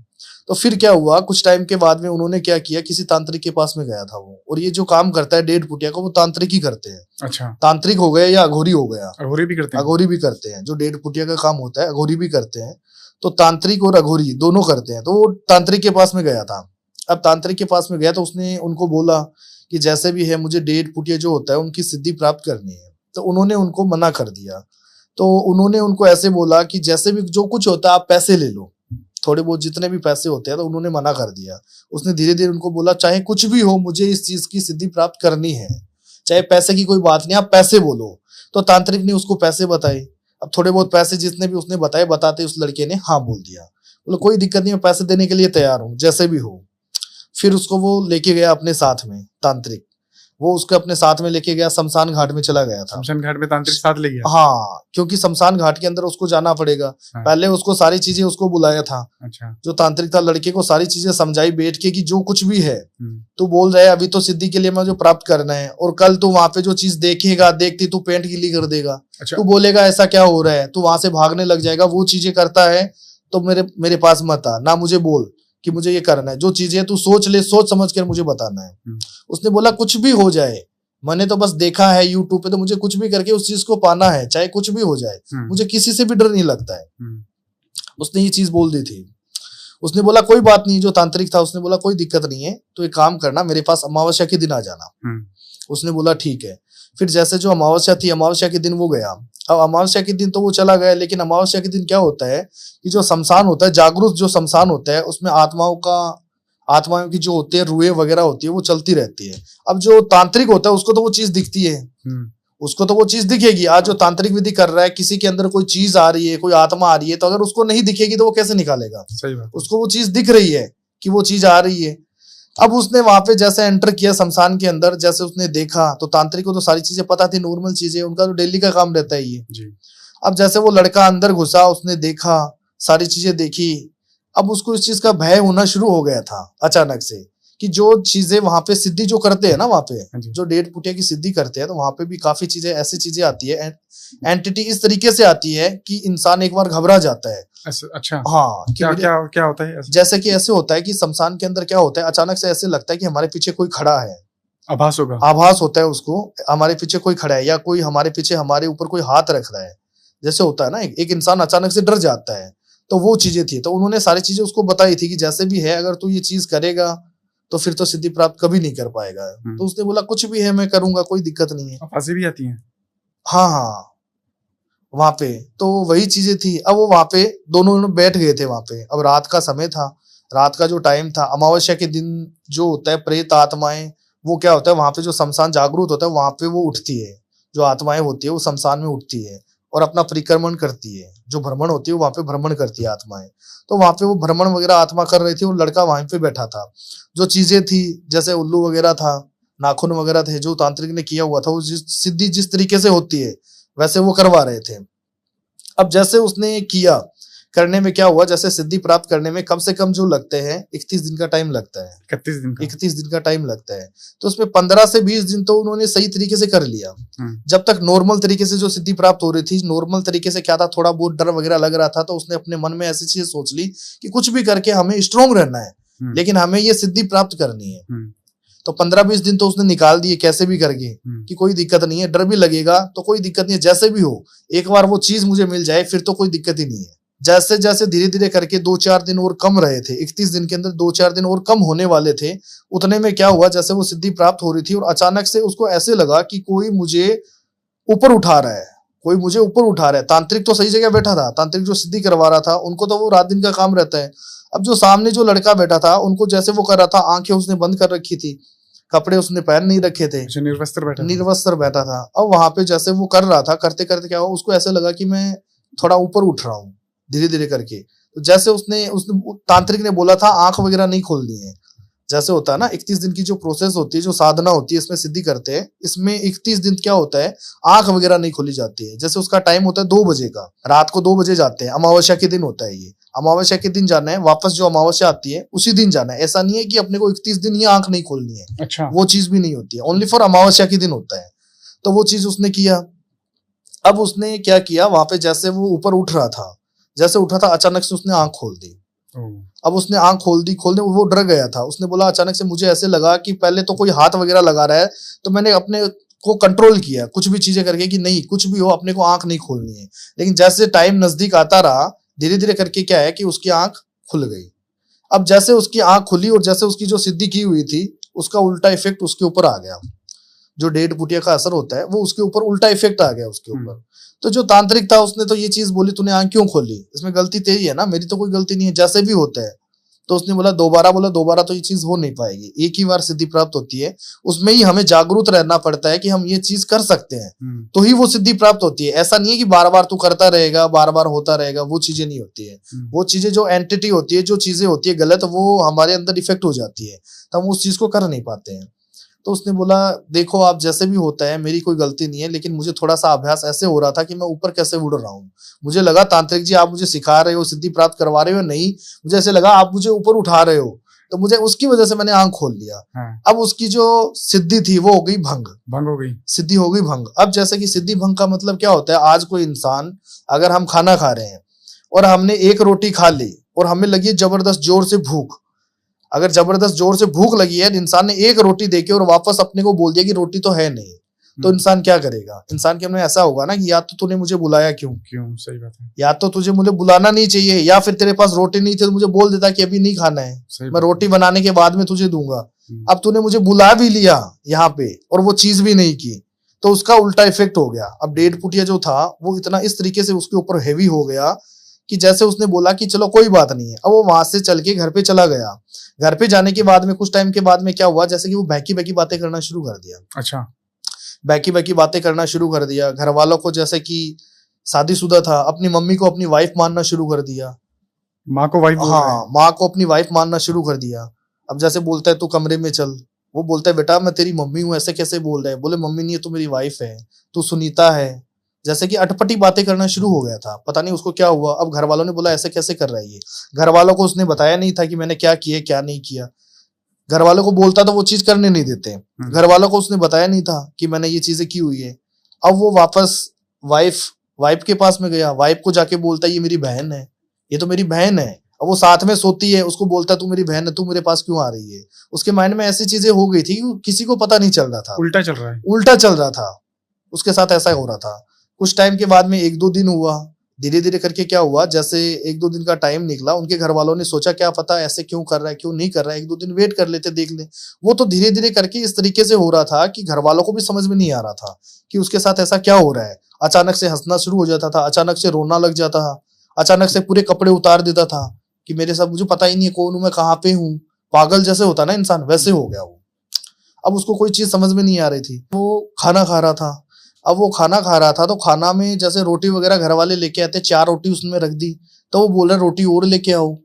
तो फिर क्या हुआ, कुछ टाइम के बाद में उन्होंने क्या किया, किसी तांत्रिक के पास में गया था वो, और ये जो काम करता है डेड पुटिया को वो तांत्रिक ही करते हैं। अच्छा, तांत्रिक हो गया या अघोरी हो गया, अघोरी भी करते हैं? अघोरी भी करते हैं, जो डेड पुटिया का काम होता है अघोरी भी करते हैं। तो तांत्रिक और अघोरी दोनों करते हैं। तो वो तांत्रिक के पास में गया था। अब तांत्रिक के पास में गया तो उसने उनको बोला कि जैसे भी है मुझे डेड पुटिया जो होता है उनकी सिद्धि प्राप्त करनी है। तो उन्होंने उनको मना कर दिया। तो उन्होंने उनको ऐसे बोला कि जैसे भी जो कुछ होता है आप पैसे ले लो, थोड़े बहुत जितने भी पैसे होते हैं। तो उन्होंने मना कर दिया। उसने धीरे धीरे उनको बोला चाहे कुछ भी हो मुझे इस चीज की सिद्धि प्राप्त करनी है, चाहे पैसे की कोई बात नहीं, आप पैसे बोलो। तो तांत्रिक ने उसको पैसे बताए। अब थोड़े बहुत पैसे जितने भी उसने बताए, बताते उस लड़के ने हाँ बोल दिया, बोला कोई दिक्कत नहीं, मैं पैसे देने के लिए तैयार हूँ जैसे भी हो। फिर उसको वो लेके गया अपने साथ में, तांत्रिक वो उसको अपने साथ में लेके गया, शमशान घाट में चला गया था। शमशान घाट में तांत्रिक साथ ले गया? हाँ, क्योंकि शमशान घाट के अंदर उसको जाना पड़ेगा। हाँ। पहले उसको सारी चीजें उसको बुलाया था। अच्छा, जो तांत्रिक था लड़के को सारी चीजें समझाई बैठ के कि जो कुछ भी है तू बोल रहा है अभी तो सिद्धि के लिए मैं जो प्राप्त करना है, और कल तू वहां पे जो चीज देखेगा देखती तू पेंट गीली कर देगा। अच्छा, तू बोलेगा ऐसा क्या हो रहा है, तू वहां से भागने लग जाएगा। वो चीजें करता है तो मेरे पास मत आ ना, मुझे बोल कि मुझे ये करना है। जो चीजें तू सोच ले, सोच समझ कर मुझे बताना है। उसने बोला कुछ भी हो जाए, मैंने तो बस देखा है यूट्यूब पे, तो मुझे कुछ भी करके उस चीज को पाना है, चाहे कुछ भी हो जाए, मुझे किसी से भी डर नहीं लगता है। उसने ये चीज बोल दी थी। उसने बोला कोई बात नहीं, जो तांत्रिक था उसने बोला कोई दिक्कत नहीं है, तो एक काम करना मेरे पास अमावस्या के दिन आ जाना। उसने बोला ठीक है। फिर जैसे जो अमावस्या थी, अमावस्या के दिन वो गया। अब अमावस्या के दिन तो वो चला गया, लेकिन अमावस्या के दिन क्या होता है कि जो शमशान होता है, जागरूक जो शमशान होता है, उसमें आत्माओं की जो होती है रूहें वगैरह होती है वो चलती रहती है। अब जो तांत्रिक होता है उसको तो वो चीज दिखती है, उसको तो वो चीज दिखेगी। आज जो तांत्रिक विधि कर रहा है, किसी के अंदर कोई चीज आ रही है, कोई आत्मा आ रही है, तो अगर उसको नहीं दिखेगी तो वो कैसे निकालेगा? सही बात। उसको वो चीज दिख रही है कि वो चीज आ रही है। अब उसने वहां पे जैसे एंटर किया शमशान के अंदर, जैसे उसने देखा तो तांत्रिक को तो सारी चीजें पता थी, नॉर्मल चीजें, उनका तो डेली का काम रहता है ये जी। अब जैसे वो लड़का अंदर घुसा, उसने देखा, सारी चीजें देखी। अब उसको इस चीज का भय होना शुरू हो गया था अचानक से, कि जो चीजें वहां पे सिद्धि जो करते हैं ना, वहां पे जो डेड पुटिया की सिद्धि करते हैं, तो वहां पे भी काफी चीजें ऐसी चीजें आती है, एंटिटी इस तरीके से आती है कि इंसान एक बार घबरा जाता है। अच्छा, हाँ, क्या होता है ऐसे? जैसे कि ऐसे होता है कि शमशान के अंदर क्या होता है, अचानक से ऐसे लगता है कि हमारे पीछे कोई खड़ा है। आभास होगा, आभास होता है उसको, हमारे पीछे कोई खड़ा है, या कोई हमारे पीछे हमारे ऊपर कोई हाथ रख रहा है। जैसे होता है ना, एक इंसान अचानक से डर जाता है, तो वो चीजें थी। तो उन्होंने सारी चीजें उसको बताई थी कि जैसे भी है, अगर तू ये चीज करेगा तो फिर तो सिद्धि प्राप्त कभी नहीं कर पाएगा। तो उसने बोला कुछ भी है मैं करूंगा, कोई दिक्कत नहीं है। फांसी भी आती है? हाँ, वहां पे तो वही चीजें थी। अब वो वहां पे दोनों बैठ गए थे वहां पे। अब रात का समय था, रात का जो टाइम था, अमावस्या के दिन जो होता है, प्रेत आत्माएं, वो क्या होता है, वहां पे जो शमशान जागृत होता है वहां पे वो उठती है, जो आत्माएं होती है वो शमशान में उठती है और अपना परिक्रमण करती है, जो भ्रमण होती है वहां पे भ्रमण करती है आत्माएं। तो वहां पे वो भ्रमण वगैरह आत्मा कर रही थी और लड़का वहां पे बैठा था। जो चीजें थी जैसे उल्लू वगैरह था, नाखून वगैरह थे, जो तांत्रिक ने किया हुआ था, वो सिद्धि जिस तरीके से होती है वैसे वो करवा रहे थे। अब जैसे उसने किया, करने में क्या हुआ, जैसे सिद्धि प्राप्त करने में कम से कम जो लगते हैं 31 दिन का टाइम लगता है, 31 दिन का टाइम लगता है। तो उसमें 15 से 20 दिन तो उन्होंने सही तरीके से कर लिया। जब तक नॉर्मल तरीके से जो सिद्धि प्राप्त हो रही थी, नॉर्मल तरीके से क्या था, थोड़ा बहुत डर वगैरह लग रहा था, तो उसने अपने मन में ऐसी चीज सोच ली कि कुछ भी करके हमें स्ट्रोंग रहना है, लेकिन हमें ये सिद्धि प्राप्त करनी है। तो 15-20 दिन तो उसने निकाल दिए कैसे भी करके कि कोई दिक्कत नहीं है, डर भी लगेगा तो कोई दिक्कत नहीं है, जैसे भी हो एक बार वो चीज मुझे मिल जाए फिर तो कोई दिक्कत ही नहीं है। जैसे जैसे धीरे धीरे करके 2-4 दिन और कम रहे थे, 31 दिन के अंदर 2-4 दिन और कम होने वाले थे, उतने में क्या हुआ, जैसे वो सिद्धि प्राप्त हो रही थी और अचानक से उसको ऐसे लगा कि कोई मुझे ऊपर उठा रहा है, कोई मुझे ऊपर उठा रहा है। तांत्रिक तो सही जगह बैठा था, तांत्रिक जो सिद्धि करवा रहा था उनको तो वो रात दिन का काम रहता है। अब जो सामने जो लड़का बैठा था उनको जैसे वो कर रहा था, आंखें उसने बंद कर रखी थी, कपड़े उसने पहन नहीं रखे थे, निर्वस्त्र बैठा था। अब वहां पे जैसे वो कर रहा था, करते करते क्या हुआ, उसको ऐसे लगा कि मैं थोड़ा ऊपर उठ रहा हूँ धीरे धीरे करके। तो जैसे उसने तांत्रिक ने बोला था आंख वगैरह नहीं खोलनी है, जैसे होता है ना 31 दिन की जो प्रोसेस होती है, जो साधना होती है, इसमें सिद्धि करते हैं, इसमें 31 दिन क्या होता है, आंख वगैरह नहीं खोली जाती है। जैसे उसका टाइम होता है 2 बजे का, रात को 2 बजे जाते हैं, अमावस्या के दिन होता है ये, अमावस्या के दिन जाना है, वापस जो अमावस्या आती है उसी दिन जाना है। ऐसा नहीं है कि अपने को 31 दिन ही आंख नहीं खोलनी है, अच्छा, वो चीज भी नहीं होती है, ओनली फॉर अमावस्या के दिन होता है। तो वो चीज उसने किया। अब उसने क्या किया, वहां पे जैसे वो ऊपर उठ रहा था, जैसे उठा था अचानक से उसने आंख खोल दी। अब उसने आंख खोलने वो डर गया था। उसने बोला अचानक से मुझे ऐसे लगा कि पहले तो कोई हाथ वगैरह लगा रहा है, तो मैंने अपने को कंट्रोल किया कुछ भी चीजें करके कि नहीं कुछ भी हो अपने को आंख नहीं खोलनी है। लेकिन जैसे टाइम नजदीक आता रहा, धीरे धीरे करके क्या है कि उसकी आंख खुल गई। अब जैसे उसकी आंख खुली और जैसे उसकी जो सिद्धि की हुई थी उसका उल्टा इफेक्ट उसके ऊपर आ गया, जो डेढ़ पुटिया का असर होता है वो उसके ऊपर उल्टा इफेक्ट आ गया उसके ऊपर। तो जो तांत्रिक था उसने तो ये चीज बोली तूने आंख क्यों खोली, इसमें गलती तेरी है ना, मेरी तो कोई गलती नहीं है, जैसे भी होता है। तो उसने बोला दोबारा तो ये चीज हो नहीं पाएगी, एक ही बार सिद्धि प्राप्त होती है, उसमें ही हमें जागरूक रहना पड़ता है कि हम ये चीज कर सकते हैं, तो ही वो सिद्धि प्राप्त होती है। ऐसा नहीं है कि बार बार तू करता रहेगा, बार बार होता रहेगा, वो चीजें नहीं होती है। वो चीजें जो एंटिटी होती है, जो चीजें होती है गलत, वो हमारे अंदर इफेक्ट हो जाती है, तो हम उस चीज को कर नहीं पाते हैं। तो उसने बोला देखो आप जैसे भी होता है मेरी कोई गलती नहीं है, लेकिन मुझे थोड़ा सा अभ्यास ऐसे हो रहा था कि मैं ऊपर कैसे उड़ रहा हूँ। मुझे लगा तांत्रिक जी आप मुझे सिखा रहे हो, सिद्धि प्राप्त करवा रहे हो, नहीं मुझे ऐसे लगा आप मुझे ऊपर उठा रहे हो, तो मुझे उसकी वजह से मैंने आंख खोल लिया। अब उसकी जो सिद्धि थी वो हो गई भंग हो गई, सिद्धि हो गई भंग। अब जैसे कि सिद्धि भंग का मतलब क्या होता है, आज कोई इंसान अगर हम खाना खा रहे हैं और हमने एक रोटी खा ली और हमें लगी जबरदस्त जोर से भूख, अगर जबरदस्त जोर से भूख लगी है, इंसान ने एक रोटी देके और वापस अपने को बोल दिया कि रोटी तो है नहीं, तो इंसान क्या करेगा, इंसान के मन में ऐसा होगा ना कि या तो तूने मुझे बुलाया क्यों, सही बात है, या तो तुझे मुझे बुलाना नहीं चाहिए, या फिर तेरे पास रोटी नहीं थी तो मुझे बोल देता कि अभी नहीं खाना है, मैं रोटी बनाने के बाद में तुझे दूंगा। अब तूने मुझे बुला भी लिया यहाँ पे और वो चीज भी नहीं की, तो उसका उल्टा इफेक्ट हो गया। अब डेढ़ पुटिया जो था वो इतना इस तरीके से उसके ऊपर हैवी हो गया कि जैसे उसने बोला कि चलो कोई बात नहीं है, अब वो वहां से चल के घर पे चला गया। घर पे जाने के बाद में कुछ टाइम के बाद में क्या हुआ, जैसे कि वो बहकी बहकी बातें करना शुरू कर दिया। अच्छा, बहकी बहकी बातें करना शुरू कर दिया। घर वालों को, जैसे कि शादीशुदा था, अपनी मम्मी को अपनी वाइफ मानना शुरू कर दिया, माँ को वाइफ, हाँ माँ को अपनी वाइफ मानना शुरू कर दिया। अब जैसे बोलता है तू कमरे में चल, वो बोलता है बेटा मैं तेरी मम्मी हूँ, ऐसे कैसे बोल रहा है, बोले मम्मी नहीं है तू मेरी वाइफ है, तू सुनीता है। जैसे कि अटपटी बातें करना शुरू हो गया था, पता नहीं उसको क्या हुआ। अब घर वालों ने बोला ऐसे कैसे कर रहा है ये, घर वालों को उसने बताया नहीं था कि मैंने क्या किया क्या नहीं किया। घर वालों को बोलता तो वो चीज करने नहीं देते, घर वालों को उसने बताया नहीं था कि मैंने ये चीजें की हुई है। अब वो वापस वाइफ के पास में गया, वाइफ को जाके बोलता है ये मेरी बहन है, ये तो मेरी बहन है। अब वो साथ में सोती है, उसको बोलता है तू मेरी बहन है, तू मेरे पास क्यों आ रही है। उसके माइंड में ऐसी चीजें हो गई थी किसी को पता नहीं चल रहा था, उल्टा चल रहा था उसके साथ, ऐसा हो रहा था। कुछ टाइम के बाद में 1-2 दिन हुआ, धीरे धीरे करके क्या हुआ, जैसे 1-2 दिन का टाइम निकला, उनके घर वालों ने सोचा क्या पता ऐसे क्यों कर रहा है क्यों नहीं कर रहा है, 1-2 दिन वेट कर लेते देख ले। वो तो धीरे धीरे करके इस तरीके से हो रहा था कि घर वालों को भी समझ में नहीं आ रहा था कि उसके साथ ऐसा क्या हो रहा है। अचानक से हंसना शुरू हो जाता था, अचानक से रोना लग जाता था, अचानक से पूरे कपड़े उतार देता था कि मेरे साथ मुझे पता ही नहीं है कौन हूं मैं, कहाँ पे हूँ। पागल जैसे होता ना इंसान, वैसे हो गया वो। अब उसको कोई चीज समझ में नहीं आ रही थी। वो खाना खा रहा था। अब वो खाना खा रहा था तो खाना में जैसे रोटी वगैरह घर वाले लेके आते, 4 रोटी उसमें रख दी, तो वो बोल रहा रोटी और लेके आओ।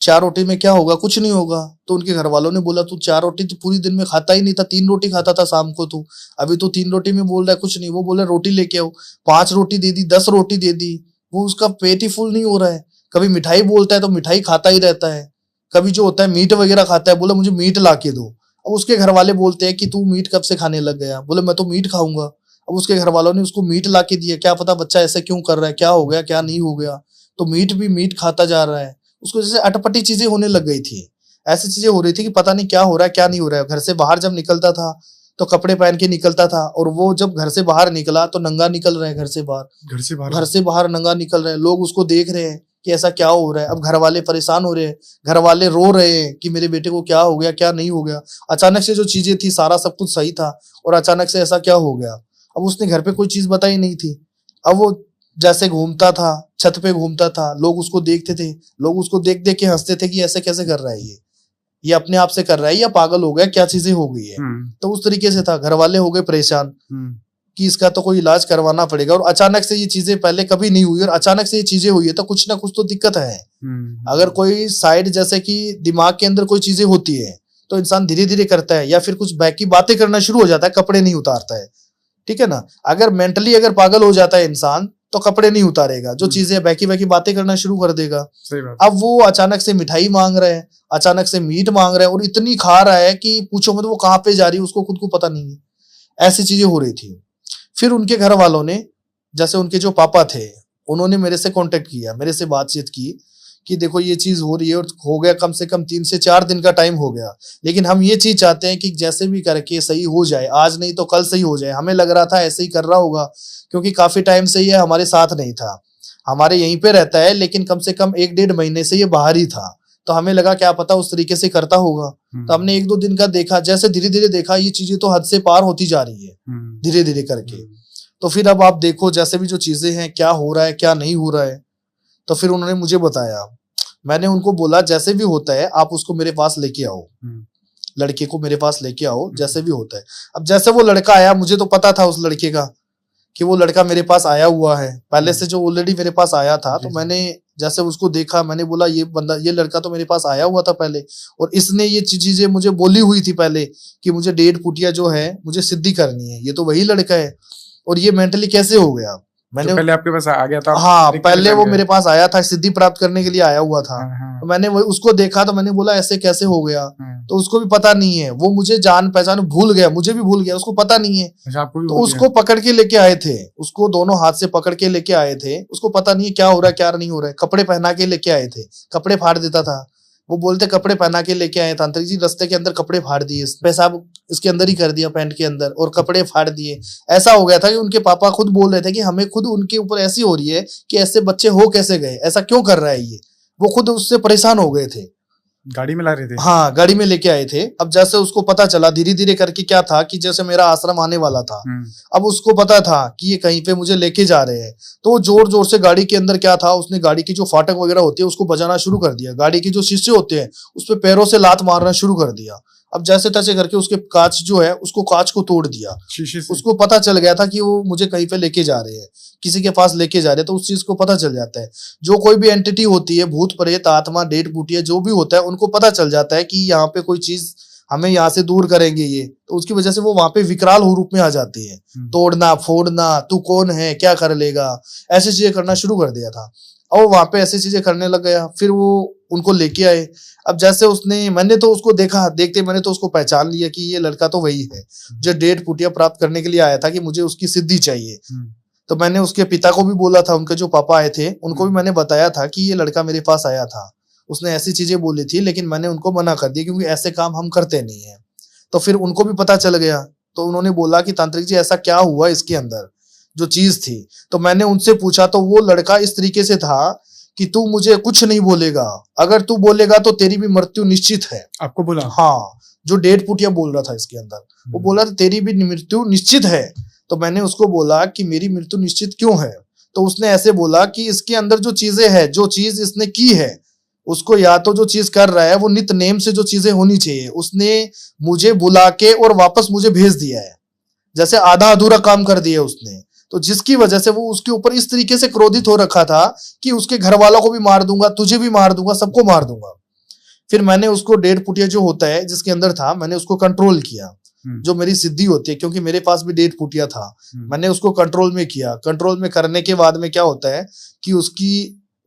4 रोटी में क्या होगा, कुछ नहीं होगा। तो उनके घर वालों ने बोला तू 4 रोटी तो पूरी दिन में खाता ही नहीं था, 3 रोटी खाता था शाम को, तू अभी तो 3 रोटी में बोल रहा है कुछ नहीं। वो बोल रहा रोटी लेके आओ। 5 रोटी दे दी, 10 रोटी दे दी, वो उसका पेट ही फुल नहीं हो रहा है। कभी मिठाई बोलता है तो मिठाई खाता ही रहता है, कभी जो होता है मीट वगैरह खाता है, बोला मुझे मीट ला के दो। अब उसके घर वाले बोलते हैं कि तू मीट कब से खाने लग गया, बोले मैं तो मीट खाऊंगा। अब उसके घर वालों ने उसको मीट ला के दिया, क्या पता बच्चा ऐसे क्यों कर रहा है, क्या हो गया क्या नहीं हो गया, तो मीट भी मीट खाता जा रहा है। उसको जैसे अटपटी चीजें होने लग गई थी, ऐसी चीजें हो रही थी कि पता नहीं क्या हो रहा है क्या नहीं हो रहा है। घर से बाहर जब निकलता था तो कपड़े पहन के निकलता था, और वो जब घर से बाहर निकला तो नंगा निकल रहा है। घर से बाहर नंगा निकल रहा है। लोग उसको देख रहे हैं कि ऐसा क्या हो रहा है। अब घर वाले परेशान हो रहे हैं, घर वाले रो रहे हैं कि मेरे बेटे को क्या हो गया क्या नहीं हो गया। अचानक से जो चीजें थी सारा सब कुछ सही था, और अचानक से ऐसा क्या हो गया। अब उसने घर पे कोई चीज बताई नहीं थी। अब वो जैसे घूमता था, छत पे घूमता था, लोग उसको देखते थे, लोग उसको देख देख के हंसते थे कि ऐसे कैसे कर रहा है ये अपने आप से कर रहा है या पागल हो गया, क्या चीजें हो गई है। तो उस तरीके से था। घर वाले हो गए परेशान कि इसका तो कोई इलाज करवाना पड़ेगा। और अचानक से ये चीजें पहले कभी नहीं हुई, और अचानक से ये चीजें हुई है तो कुछ ना कुछ तो दिक्कत है। अगर कोई साइड जैसे कि दिमाग के अंदर कोई चीजें होती है तो इंसान धीरे धीरे करता है, या फिर कुछ बैकी बातें करना शुरू हो जाता है, कपड़े नहीं उतारता है, ठीक है ना। अगर मेंटली अगर पागल हो जाता है इंसान तो कपड़े नहीं उतारेगा, जो चीजें बैकी बैकी बातें करना शुरू कर देगा। अब वो अचानक से मिठाई मांग रहा है, अचानक से मीट मांग रहा है, और इतनी खा रहा है कि पूछो मत वो कहाँ पे जा रही है उसको खुद को पता नहीं है। ऐसी चीजें हो रही थी। फिर उनके घर वालों ने, जैसे उनके जो पापा थे, उन्होंने मेरे से कांटेक्ट किया, मेरे से बातचीत की कि देखो ये चीज हो रही है, और हो गया कम से कम 3 से 4 दिन का टाइम हो गया, लेकिन हम ये चीज चाहते हैं कि जैसे भी करके सही हो जाए, आज नहीं तो कल सही हो जाए। हमें लग रहा था ऐसे ही कर रहा होगा, क्योंकि काफी टाइम से ये हमारे साथ नहीं था, हमारे यहीं पे रहता है, लेकिन कम से कम 1-1.5 महीने से ये बाहर ही था। तो हमें लगा क्या पता उस तरीके से करता होगा। तो हमने 1-2 दिन का देखा, जैसे धीरे धीरे देखा ये चीजें तो हद से पार होती जा रही है धीरे धीरे करके। तो फिर अब आप देखो जैसे भी जो चीजें हैं, क्या हो रहा है क्या नहीं हो रहा है। तो फिर उन्होंने मुझे बताया, मैंने उनको बोला जैसे भी होता है आप उसको मेरे पास लेके आओ, लड़के को मेरे पास लेके आओ, जैसे भी होता है। अब जैसे वो लड़का आया, मुझे तो पता था उस लड़के का कि वो लड़का मेरे पास आया हुआ है पहले से, जो ऑलरेडी मेरे पास आया था। तो मैंने जैसे उसको देखा, मैंने बोला ये बंदा, ये लड़का तो मेरे पास आया हुआ था पहले, और इसने ये चीजें मुझे बोली हुई थी पहले कि मुझे 1.5 फुटिया जो है मुझे सिद्धि करनी है, ये तो वही लड़का है। और ये मेंटली कैसे हो गया, मैंने पहले आपके पास आ गया था। हाँ, पहले वो मेरे पास आया था, सिद्धि प्राप्त करने के लिए आया हुआ था। तो मैंने उसको देखा तो मैंने बोला ऐसे कैसे हो गया। तो उसको भी पता नहीं है, वो मुझे जान पहचान भूल गया, मुझे भी भूल गया, उसको पता नहीं है। तो उसको पकड़ के लेके आए थे, उसको दोनों हाथ से पकड़ के लेके आए थे। उसको पता नहीं है क्या हो रहा है क्या नहीं हो रहा है। कपड़े पहना के लेके आए थे, कपड़े फाड़ देता था वो, बोलते कपड़े पहना के लेके आए तांत्रिक जी, रास्ते के अंदर कपड़े फाड़ दिए, पेशाब इसके अंदर ही कर दिया पैंट के अंदर, और कपड़े फाड़ दिए। ऐसा हो गया था कि उनके पापा खुद बोल रहे थे कि हमें खुद उनके ऊपर ऐसी हो रही है कि ऐसे बच्चे हो कैसे गए, ऐसा क्यों कर रहा है ये। वो खुद उससे परेशान हो गए थे। गाड़ी में ला रहे थे? हाँ, गाड़ी में लेके आए थे। अब जैसे उसको पता चला धीरे धीरे करके, क्या था कि जैसे मेरा आश्रम आने वाला था, अब उसको पता था कि ये कहीं पे मुझे लेके जा रहे हैं, तो वो जोर जोर से गाड़ी के अंदर, क्या था, उसने गाड़ी की जो फाटक वगैरह होती है उसको बजाना शुरू कर दिया, गाड़ी की जो शीशे होते हैं उस पे पैरों से लात मारना शुरू कर दिया। अब जैसे तैसे करके उसके कांच जो है, उसको कांच को तोड़ दिया शीशे से। उसको पता चल गया था कि वो मुझे कहीं पे लेके जा रहे हैं, किसी के पास लेके जा रहे हैं, तो उस चीज को पता चल जाता है। जो कोई भी एंटिटी होती है, भूत प्रेत आत्मा 1.5 फुटिया जो भी होता है, उनको पता चल जाता है कि यहाँ पे कोई चीज हमें यहाँ से दूर करेंगे ये, तो उसकी वजह से वो वहां पे विकराल रूप में आ जाती है। तोड़ना फोड़ना, तू कौन है, क्या कर लेगा, ऐसी चीजें करना शुरू कर दिया था। और वहां पे ऐसी चीजें करने लग गया। फिर वो उनको लेके आए। अब जैसे उसने, मैंने तो उसको देखा, देखते मैंने तो उसको पहचान लिया कि ये लड़का तो वही है जो 1.5 फुटिया प्राप्त करने के लिए आया था, कि मुझे उसकी सिद्धि चाहिए। तो मैंने उसके पिता को भी बोला था, उनके जो पापा आए थे उनको भी मैंने बताया था कि ये लड़का मेरे पास आया था, उसने ऐसी चीजें बोली थी, लेकिन मैंने उनको मना कर दिया क्योंकि ऐसे काम हम करते नहीं है। तो फिर उनको भी पता चल गया, तो उन्होंने बोला कि तांत्रिक जी ऐसा क्या हुआ इसके अंदर जो चीज थी। तो मैंने उनसे पूछा, तो वो लड़का इस तरीके से था कि तू मुझे कुछ नहीं बोलेगा, अगर तू बोलेगा तो तेरी भी मृत्यु निश्चित है। आपको बोला? हाँ, जो 1.5 फुटिया बोल रहा था इसके अंदर, वो बोला था तेरी भी मृत्यु निश्चित है। तो मैंने उसको बोला कि मेरी मृत्यु निश्चित क्यों है। तो उसने ऐसे बोला कि इसके अंदर जो चीजें है, जो चीज इसने की है उसको या तो जो चीज कर रहा है वो नित नेम से जो चीजें होनी चाहिए, उसने मुझे बुला के और वापस मुझे भेज दिया है, जैसे आधा अधूरा काम कर दिया उसने। तो जिसकी वजह से वो उसके ऊपर इस तरीके से क्रोधित हो रखा था कि उसके घर वालों को भी मार दूंगा, तुझे भी मार दूंगा, सबको मार दूंगा। फिर मैंने उसको डेढ़ फुटिया जो होता है जिसके अंदर था, मैंने उसको कंट्रोल किया, जो मेरी सिद्धि होती है, क्योंकि मेरे पास भी डेढ़ फुटिया था। मैंने उसको कंट्रोल में किया। कंट्रोल में करने के बाद में क्या होता है कि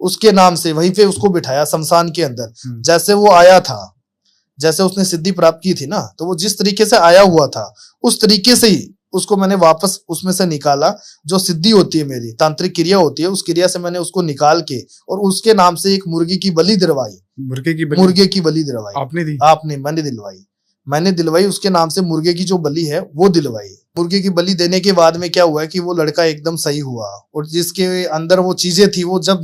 उसके नाम से वहीं पे उसको बिठाया शमशान के अंदर। जैसे वो आया था, जैसे उसने सिद्धि प्राप्त की थी ना, तो वो जिस तरीके से आया हुआ था उस तरीके से ही उसको मैंने वापस उसमें से निकाला। जो सिद्धि होती है मेरी, तांत्रिक क्रिया होती है, उस क्रिया से मैंने उसको निकाल के और उसके नाम से एक मुर्गी की बलि दिलवाई। मुर्गे की बलि दिलवाई। आपने दी? मैंने दिलवाई उसके नाम से। मुर्गे की जो बलि है वो दिलवाई। मुर्गे की बलि देने के बाद में क्या हुआ कि वो लड़का एकदम सही हुआ, और जिसके अंदर वो चीजें थी वो जब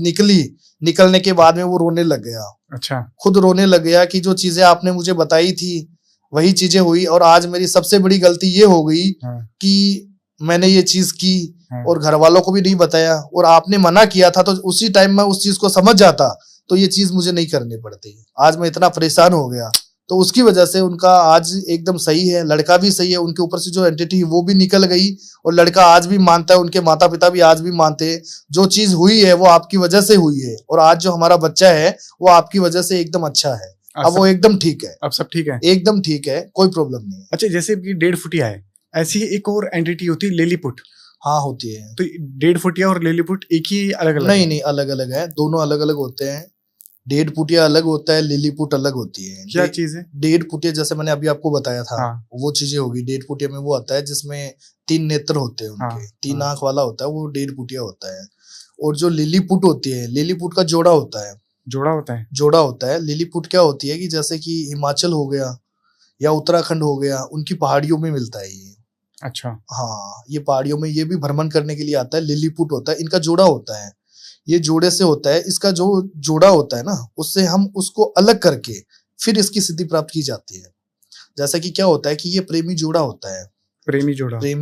निकलने के बाद में वो रोने लग गया। अच्छा। खुद रोने लग गया कि जो चीजें आपने मुझे बताई थी वही चीजें हुई, और आज मेरी सबसे बड़ी गलती ये हो गई कि मैंने ये चीज की और घर वालों को भी नहीं बताया, और आपने मना किया था, तो उसी टाइम मैं उस चीज को समझ जाता तो ये चीज मुझे नहीं करनी पड़ती। आज मैं इतना परेशान हो गया, तो उसकी वजह से उनका आज एकदम सही है, लड़का भी सही है, उनके ऊपर से जो एंटिटी वो भी निकल गई, और लड़का आज भी मानता है, उनके माता पिता भी आज भी मानते हैं जो चीज हुई है वो आपकी वजह से हुई है, और आज जो हमारा बच्चा है वो आपकी वजह से एकदम अच्छा है। अब वो एकदम ठीक है, अब सब ठीक है, एकदम ठीक है, कोई प्रॉब्लम नहीं है। अच्छा, जैसे डेढ़ फुटिया है, ऐसी एक और एंटिटी होती है लिलीपुट। हाँ, होती है। तो डेढ़ फुटिया और लिलीपुट एक ही अलग अलग? नहीं, अलग अलग है, दोनों अलग अलग होते हैं। डेढ़ फुटिया अलग होता है, लिलीपुट अलग होती है। क्या चीज है? डेढ़ फुटिया जैसे मैंने अभी आपको बताया था, हाँ। वो चीजें होगी। डेढ़ फुटिया में वो आता है जिसमें 3 नेत्र होते हैं उनके, 3 आंख वाला होता है, वो डेढ़ फुटिया होता है। और जो लिलीपुट होती है, लिलीपुट का जोड़ा होता है। जोड़ा होता है। लिलीपुट क्या होती है कि जैसे कि हिमाचल हो गया या उत्तराखंड हो गया, उनकी पहाड़ियों में मिलता है ये। अच्छा। हाँ, ये पहाड़ियों में ये भी भ्रमण करने के लिए आता है। लिलीपुट होता है, इनका जोड़ा होता है, ये जोड़े से होता है। इसका जो जोड़ा होता है ना, उससे हम उसको अलग करके फिर इसकी सिद्धि प्राप्त की जाती है। जैसा कि क्या होता है कि ये प्रेमी जोड़ा होता है। प्रेमी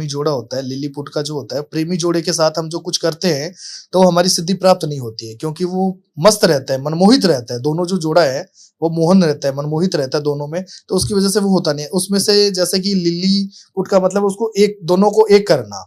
जोड़ा होता है। लिलीपुट का जो होता है, प्रेमी जोड़े के साथ हम जो कुछ करते हैं तो हमारी सिद्धि प्राप्त नहीं होती है, क्योंकि वो मस्त रहता है, मनमोहित रहता है। दोनों जो जोड़ा है वो मोहन रहता है, मनमोहित रहता है दोनों में, तो उसकी वजह से वो होता नहीं है। उसमें से जैसे कि लिलीपुट का मतलब उसको दोनों को एक करना,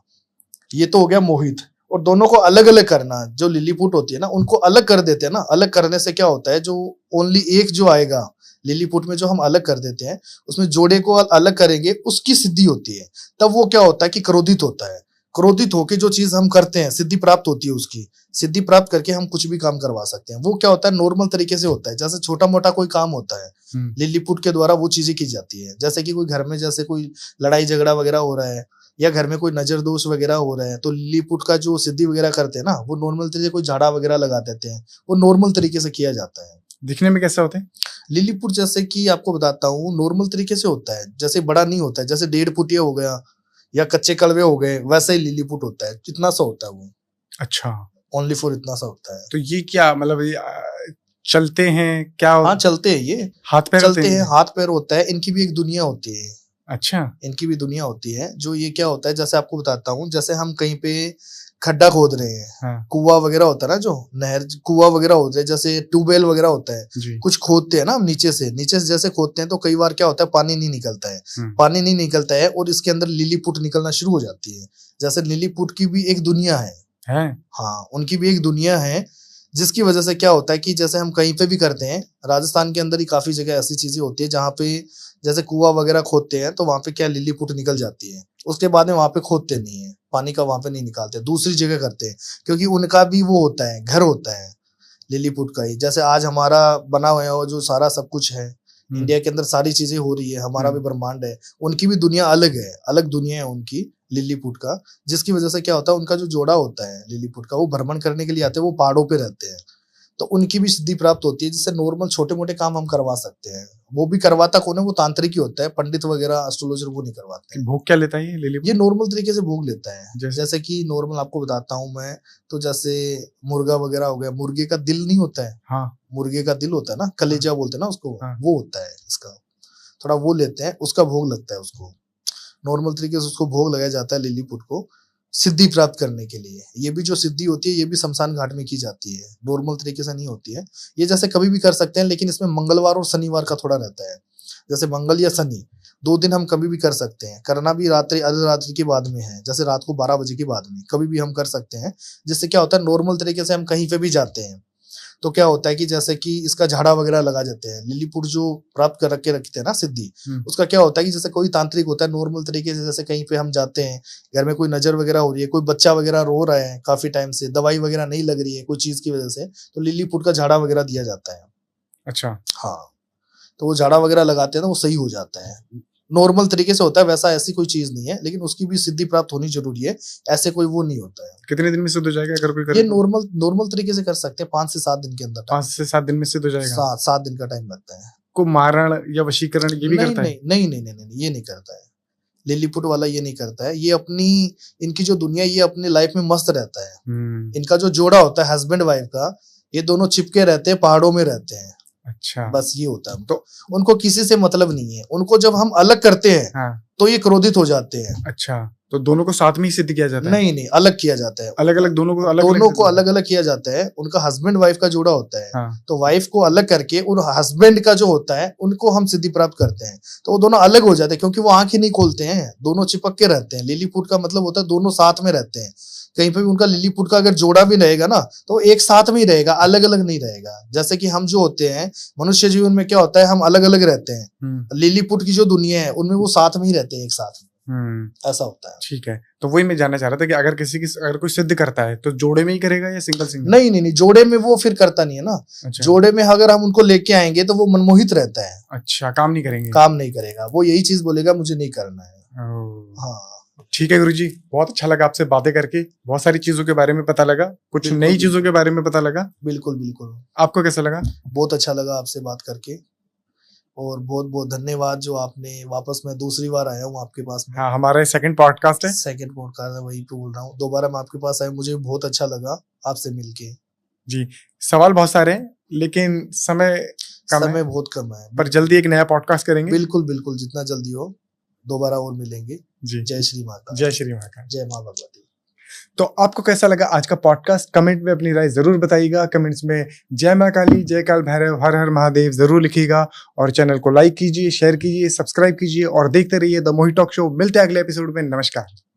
ये तो हो गया मोहित। और दोनों को अलग अलग करना, जो लिलीपुट होती है ना, उनको अलग कर देते हैं ना। अलग करने से क्या होता है, जो ओनली एक जो आएगा लिलीपुट में, जो हम अलग कर देते हैं, उसमें जोड़े को अलग करेंगे, उसकी सिद्धि होती है। तब वो क्या होता है कि क्रोधित होता है। क्रोधित होके जो चीज हम करते हैं, सिद्धि प्राप्त होती है, उसकी सिद्धि प्राप्त करके हम कुछ भी काम करवा सकते हैं। वो क्या होता है, नॉर्मल तरीके से होता है, जैसे छोटा मोटा कोई काम होता है, लिलीपुट के द्वारा वो चीजें की जाती है। जैसे कि कोई घर में जैसे कोई लड़ाई झगड़ा वगैरह हो रहा है, या घर में कोई नजर दोष वगैरह हो रहा है, तो लिलीपुट का जो सिद्धि वगैरह करते हैं ना, वो नॉर्मल तरीके से कोई झाड़ा वगैरह लगा देते हैं, वो नॉर्मल तरीके से किया जाता है। दिखने में कैसा होता है लिलीपुट? जैसे कि आपको बताता हूँ, नॉर्मल तरीके से होता है, जैसे बड़ा नहीं होता है, जैसे डेढ़ फुटिया हो गया या कच्चे कड़वे हो गए, वैसा ही लिलीपुट होता है। इतना सा होता है वो। अच्छा, ओनली फॉर इतना सा होता है। तो ये क्या मतलब, चलते हैं क्या? हाँ, चलते हैं, ये हाथ पैर चलते हैं, हाथ पैर होता है। इनकी भी एक दुनिया होती है। अच्छा, इनकी भी दुनिया होती है। जो ये क्या होता है, जैसे आपको बताता हूँ, जैसे हम कहीं पे खड्डा खोद रहे हैं, हाँ। कुआं वगैरह होता है ना, जो नहर कुआं वगैरह होता है, जैसे ट्यूबवेल वगैरह होता है, कुछ खोदते हैं ना हम नीचे से जैसे खोदते हैं, तो कई बार क्या होता है, पानी नहीं निकलता है, और इसके अंदर लिलीपुट निकलना शुरू हो जाती है। जैसे लिलीपुट की भी एक दुनिया है। हाँ, उनकी भी एक दुनिया है, जिसकी वजह से क्या होता है कि जैसे हम कहीं पे भी करते हैं, राजस्थान के अंदर ही काफी जगह ऐसी चीजें होती है जहाँ पे जैसे कुआं वगैरह खोदते हैं, तो वहां पे क्या लिलीपुट निकल जाती है। उसके बाद में वहां पे खोदते नहीं है, पानी का वहां पे नहीं निकालते, दूसरी जगह करते हैं, क्योंकि उनका भी वो होता है, घर होता है लिलीपुट का ही। जैसे आज हमारा बना हुआ है जो सारा सब कुछ है, इंडिया के अंदर सारी चीजें हो रही है, हमारा भी ब्रह्मांड है, उनकी भी दुनिया अलग है, अलग दुनिया है उनकी, लिलीपुट का। जिसकी वजह से क्या होता है, उनका जो जोड़ा होता है लिलीपुट का, वो भ्रमण करने के लिए आते हैं, वो पहाड़ों पे रहते हैं, तो उनकी भी सिद्धि प्राप्त होती है, जिससे नॉर्मल छोटे मोटे काम हम करवा सकते हैं। वो भी करवाता कौन है, वो तांत्रिक ही होता है, पंडित वगैरह एस्ट्रोलॉजर वो नहीं करवाते हैं। भोग क्या लेता है लिलीपुट? ये नॉर्मल तरीके से भोग लेता है। जैसे कि नॉर्मल आपको बताता हूँ मैं, तो जैसे मुर्गा वगैरह हो गया, मुर्गे का दिल नहीं होता है, हाँ, मुर्गे का दिल होता है ना, कलेजा बोलते हैं ना उसको, हाँ। वो होता है इसका, थोड़ा वो लेते हैं, उसका भोग लगता है उसको। नॉर्मल तरीके से उसको भोग लगाया जाता है लिलीपुट को। सिद्धि प्राप्त करने के लिए। ये भी जो सिद्धि होती है ये भी शमशान घाट में की जाती है, नॉर्मल तरीके से नहीं होती है। ये जैसे कभी भी कर सकते हैं, लेकिन इसमें मंगलवार और शनिवार का थोड़ा रहता है। जैसे मंगल या शनि 2 दिन हम कभी भी कर सकते हैं। करना भी रात्रि अर्धरात्रि के बाद में है, जैसे रात को 12 बजे के बाद में कभी भी हम कर सकते हैं। जिससे क्या होता है, नॉर्मल तरीके से हम कहीं पे भी जाते हैं तो क्या होता है कि जैसे कि इसका झाड़ा वगैरह लगा जाते हैं। लिली पुट जो प्राप्त कर रखे रखते हैं ना सिद्धि, उसका क्या होता है कि जैसे कोई तांत्रिक होता है नॉर्मल तरीके से, जैसे कहीं पे हम जाते हैं, घर में कोई नजर वगैरह हो रही है, कोई बच्चा वगैरह रो रहा है काफी टाइम से, दवाई वगैरह नहीं लग रही है कोई चीज की वजह से, तो लिली पुट का झाड़ा वगैरह दिया जाता है। अच्छा। हाँ, तो वो झाड़ा वगैरह लगाते हैं ना, वो सही हो जाता है। नॉर्मल तरीके से होता है वैसा, ऐसी कोई चीज नहीं है, लेकिन उसकी भी सिद्धि प्राप्त होनी जरूरी है। ऐसे कोई वो नहीं होता है। कितने दिन में सिद्ध हो जाएगा अगर कोई करे? ये नॉर्मल तरीके से कर सकते हैं, 5 से 7 दिन के अंदर। 5 से 7 दिन में सिद्ध हो जाएगा? 7 दिन का टाइम लगता है। को मारण या वशीकरण ये भी करता है? नहीं, ये नहीं करता है। लिलीपुट वाला ये नहीं करता है। ये अपनी, इनकी जो दुनिया, ये अपनी लाइफ में मस्त रहता है। इनका जो जोड़ा होता है हस्बैंड वाइफ का, ये दोनों चिपके रहते हैं, पहाड़ों में रहते हैं। अच्छा, बस ये होता है। तो उनको किसी से मतलब नहीं है। उनको जब हम अलग करते हैं हाँ, तो ये क्रोधित हो जाते हैं। अच्छा, तो दोनों को साथ में ही सिद्ध किया जाता है? नहीं, अलग किया जाता है। अलग अलग दोनों को अलग अलग किया जाता है। उनका हस्बैंड वाइफ का जोड़ा होता है, हाँ। तो वाइफ को अलग करके उन हस्बैंड का जो होता है उनको हम सिद्धि प्राप्त करते हैं। तो वो दोनों अलग हो जाते हैं, क्योंकि वो आंखें नहीं खोलते हैं, दोनों चिपक के रहते हैं। लिलीपुट का मतलब होता है दोनों साथ में रहते हैं। कहीं पे भी उनका लिलीपुट का अगर जोड़ा भी रहेगा ना, तो एक साथ में ही रहेगा, अलग अलग नहीं रहेगा। जैसे कि हम जो होते हैं मनुष्य जीवन में क्या होता है, हम अलग अलग रहते हैं। लिलीपुट की जो दुनिया है उनमें वो साथ में ही रहते हैं, एक साथ में। ऐसा होता है। ठीक है, तो वही मैं जानना चाह रहा था कि अगर अगर कोई सिद्ध करता है तो जोड़े में ही करेगा या सिंगल? नहीं, जोड़े में वो फिर करता नहीं है ना। अच्छा। जोड़े में अगर हम उनको लेके आएंगे तो वो मनमोहित रहता है। अच्छा, काम नहीं करेगा। वो यही चीज बोलेगा मुझे नहीं करना है। हाँ, ठीक है गुरुजी, बहुत अच्छा लगा आपसे बातें करके। बहुत सारी चीजों के बारे में पता लगा, कुछ नई चीजों के बारे में पता लगा। बिल्कुल। आपको कैसा लगा? बहुत अच्छा लगा आपसे बात करके, और बहुत बहुत धन्यवाद जो आपने वापस, मैं दूसरी बार आया हूँ आपके पास में। हाँ, हमारा सेकंड पॉडकास्ट है। वही पे बोल रहा हूँ। दोबारा मैं आपके पास आया, मुझे बहुत अच्छा लगा आपसे मिलके। जी, सवाल बहुत सारे हैं लेकिन समय बहुत कम है, पर जल्दी एक नया पॉडकास्ट करेंगे। बिल्कुल, जितना जल्दी हो दोबारा और मिलेंगे। जी, जय श्री माता, जय श्री माता, जय माँ भगवती। तो आपको कैसा लगा आज का पॉडकास्ट? कमेंट में अपनी राय जरूर बताइएगा। कमेंट्स में जय माँ काली, जय काल भैरव, हर हर महादेव जरूर लिखिएगा। और चैनल को लाइक कीजिए, शेयर कीजिए, सब्सक्राइब कीजिए और देखते रहिए द मोहित टॉक शो। मिलते हैं अगले एपिसोड में। नमस्कार।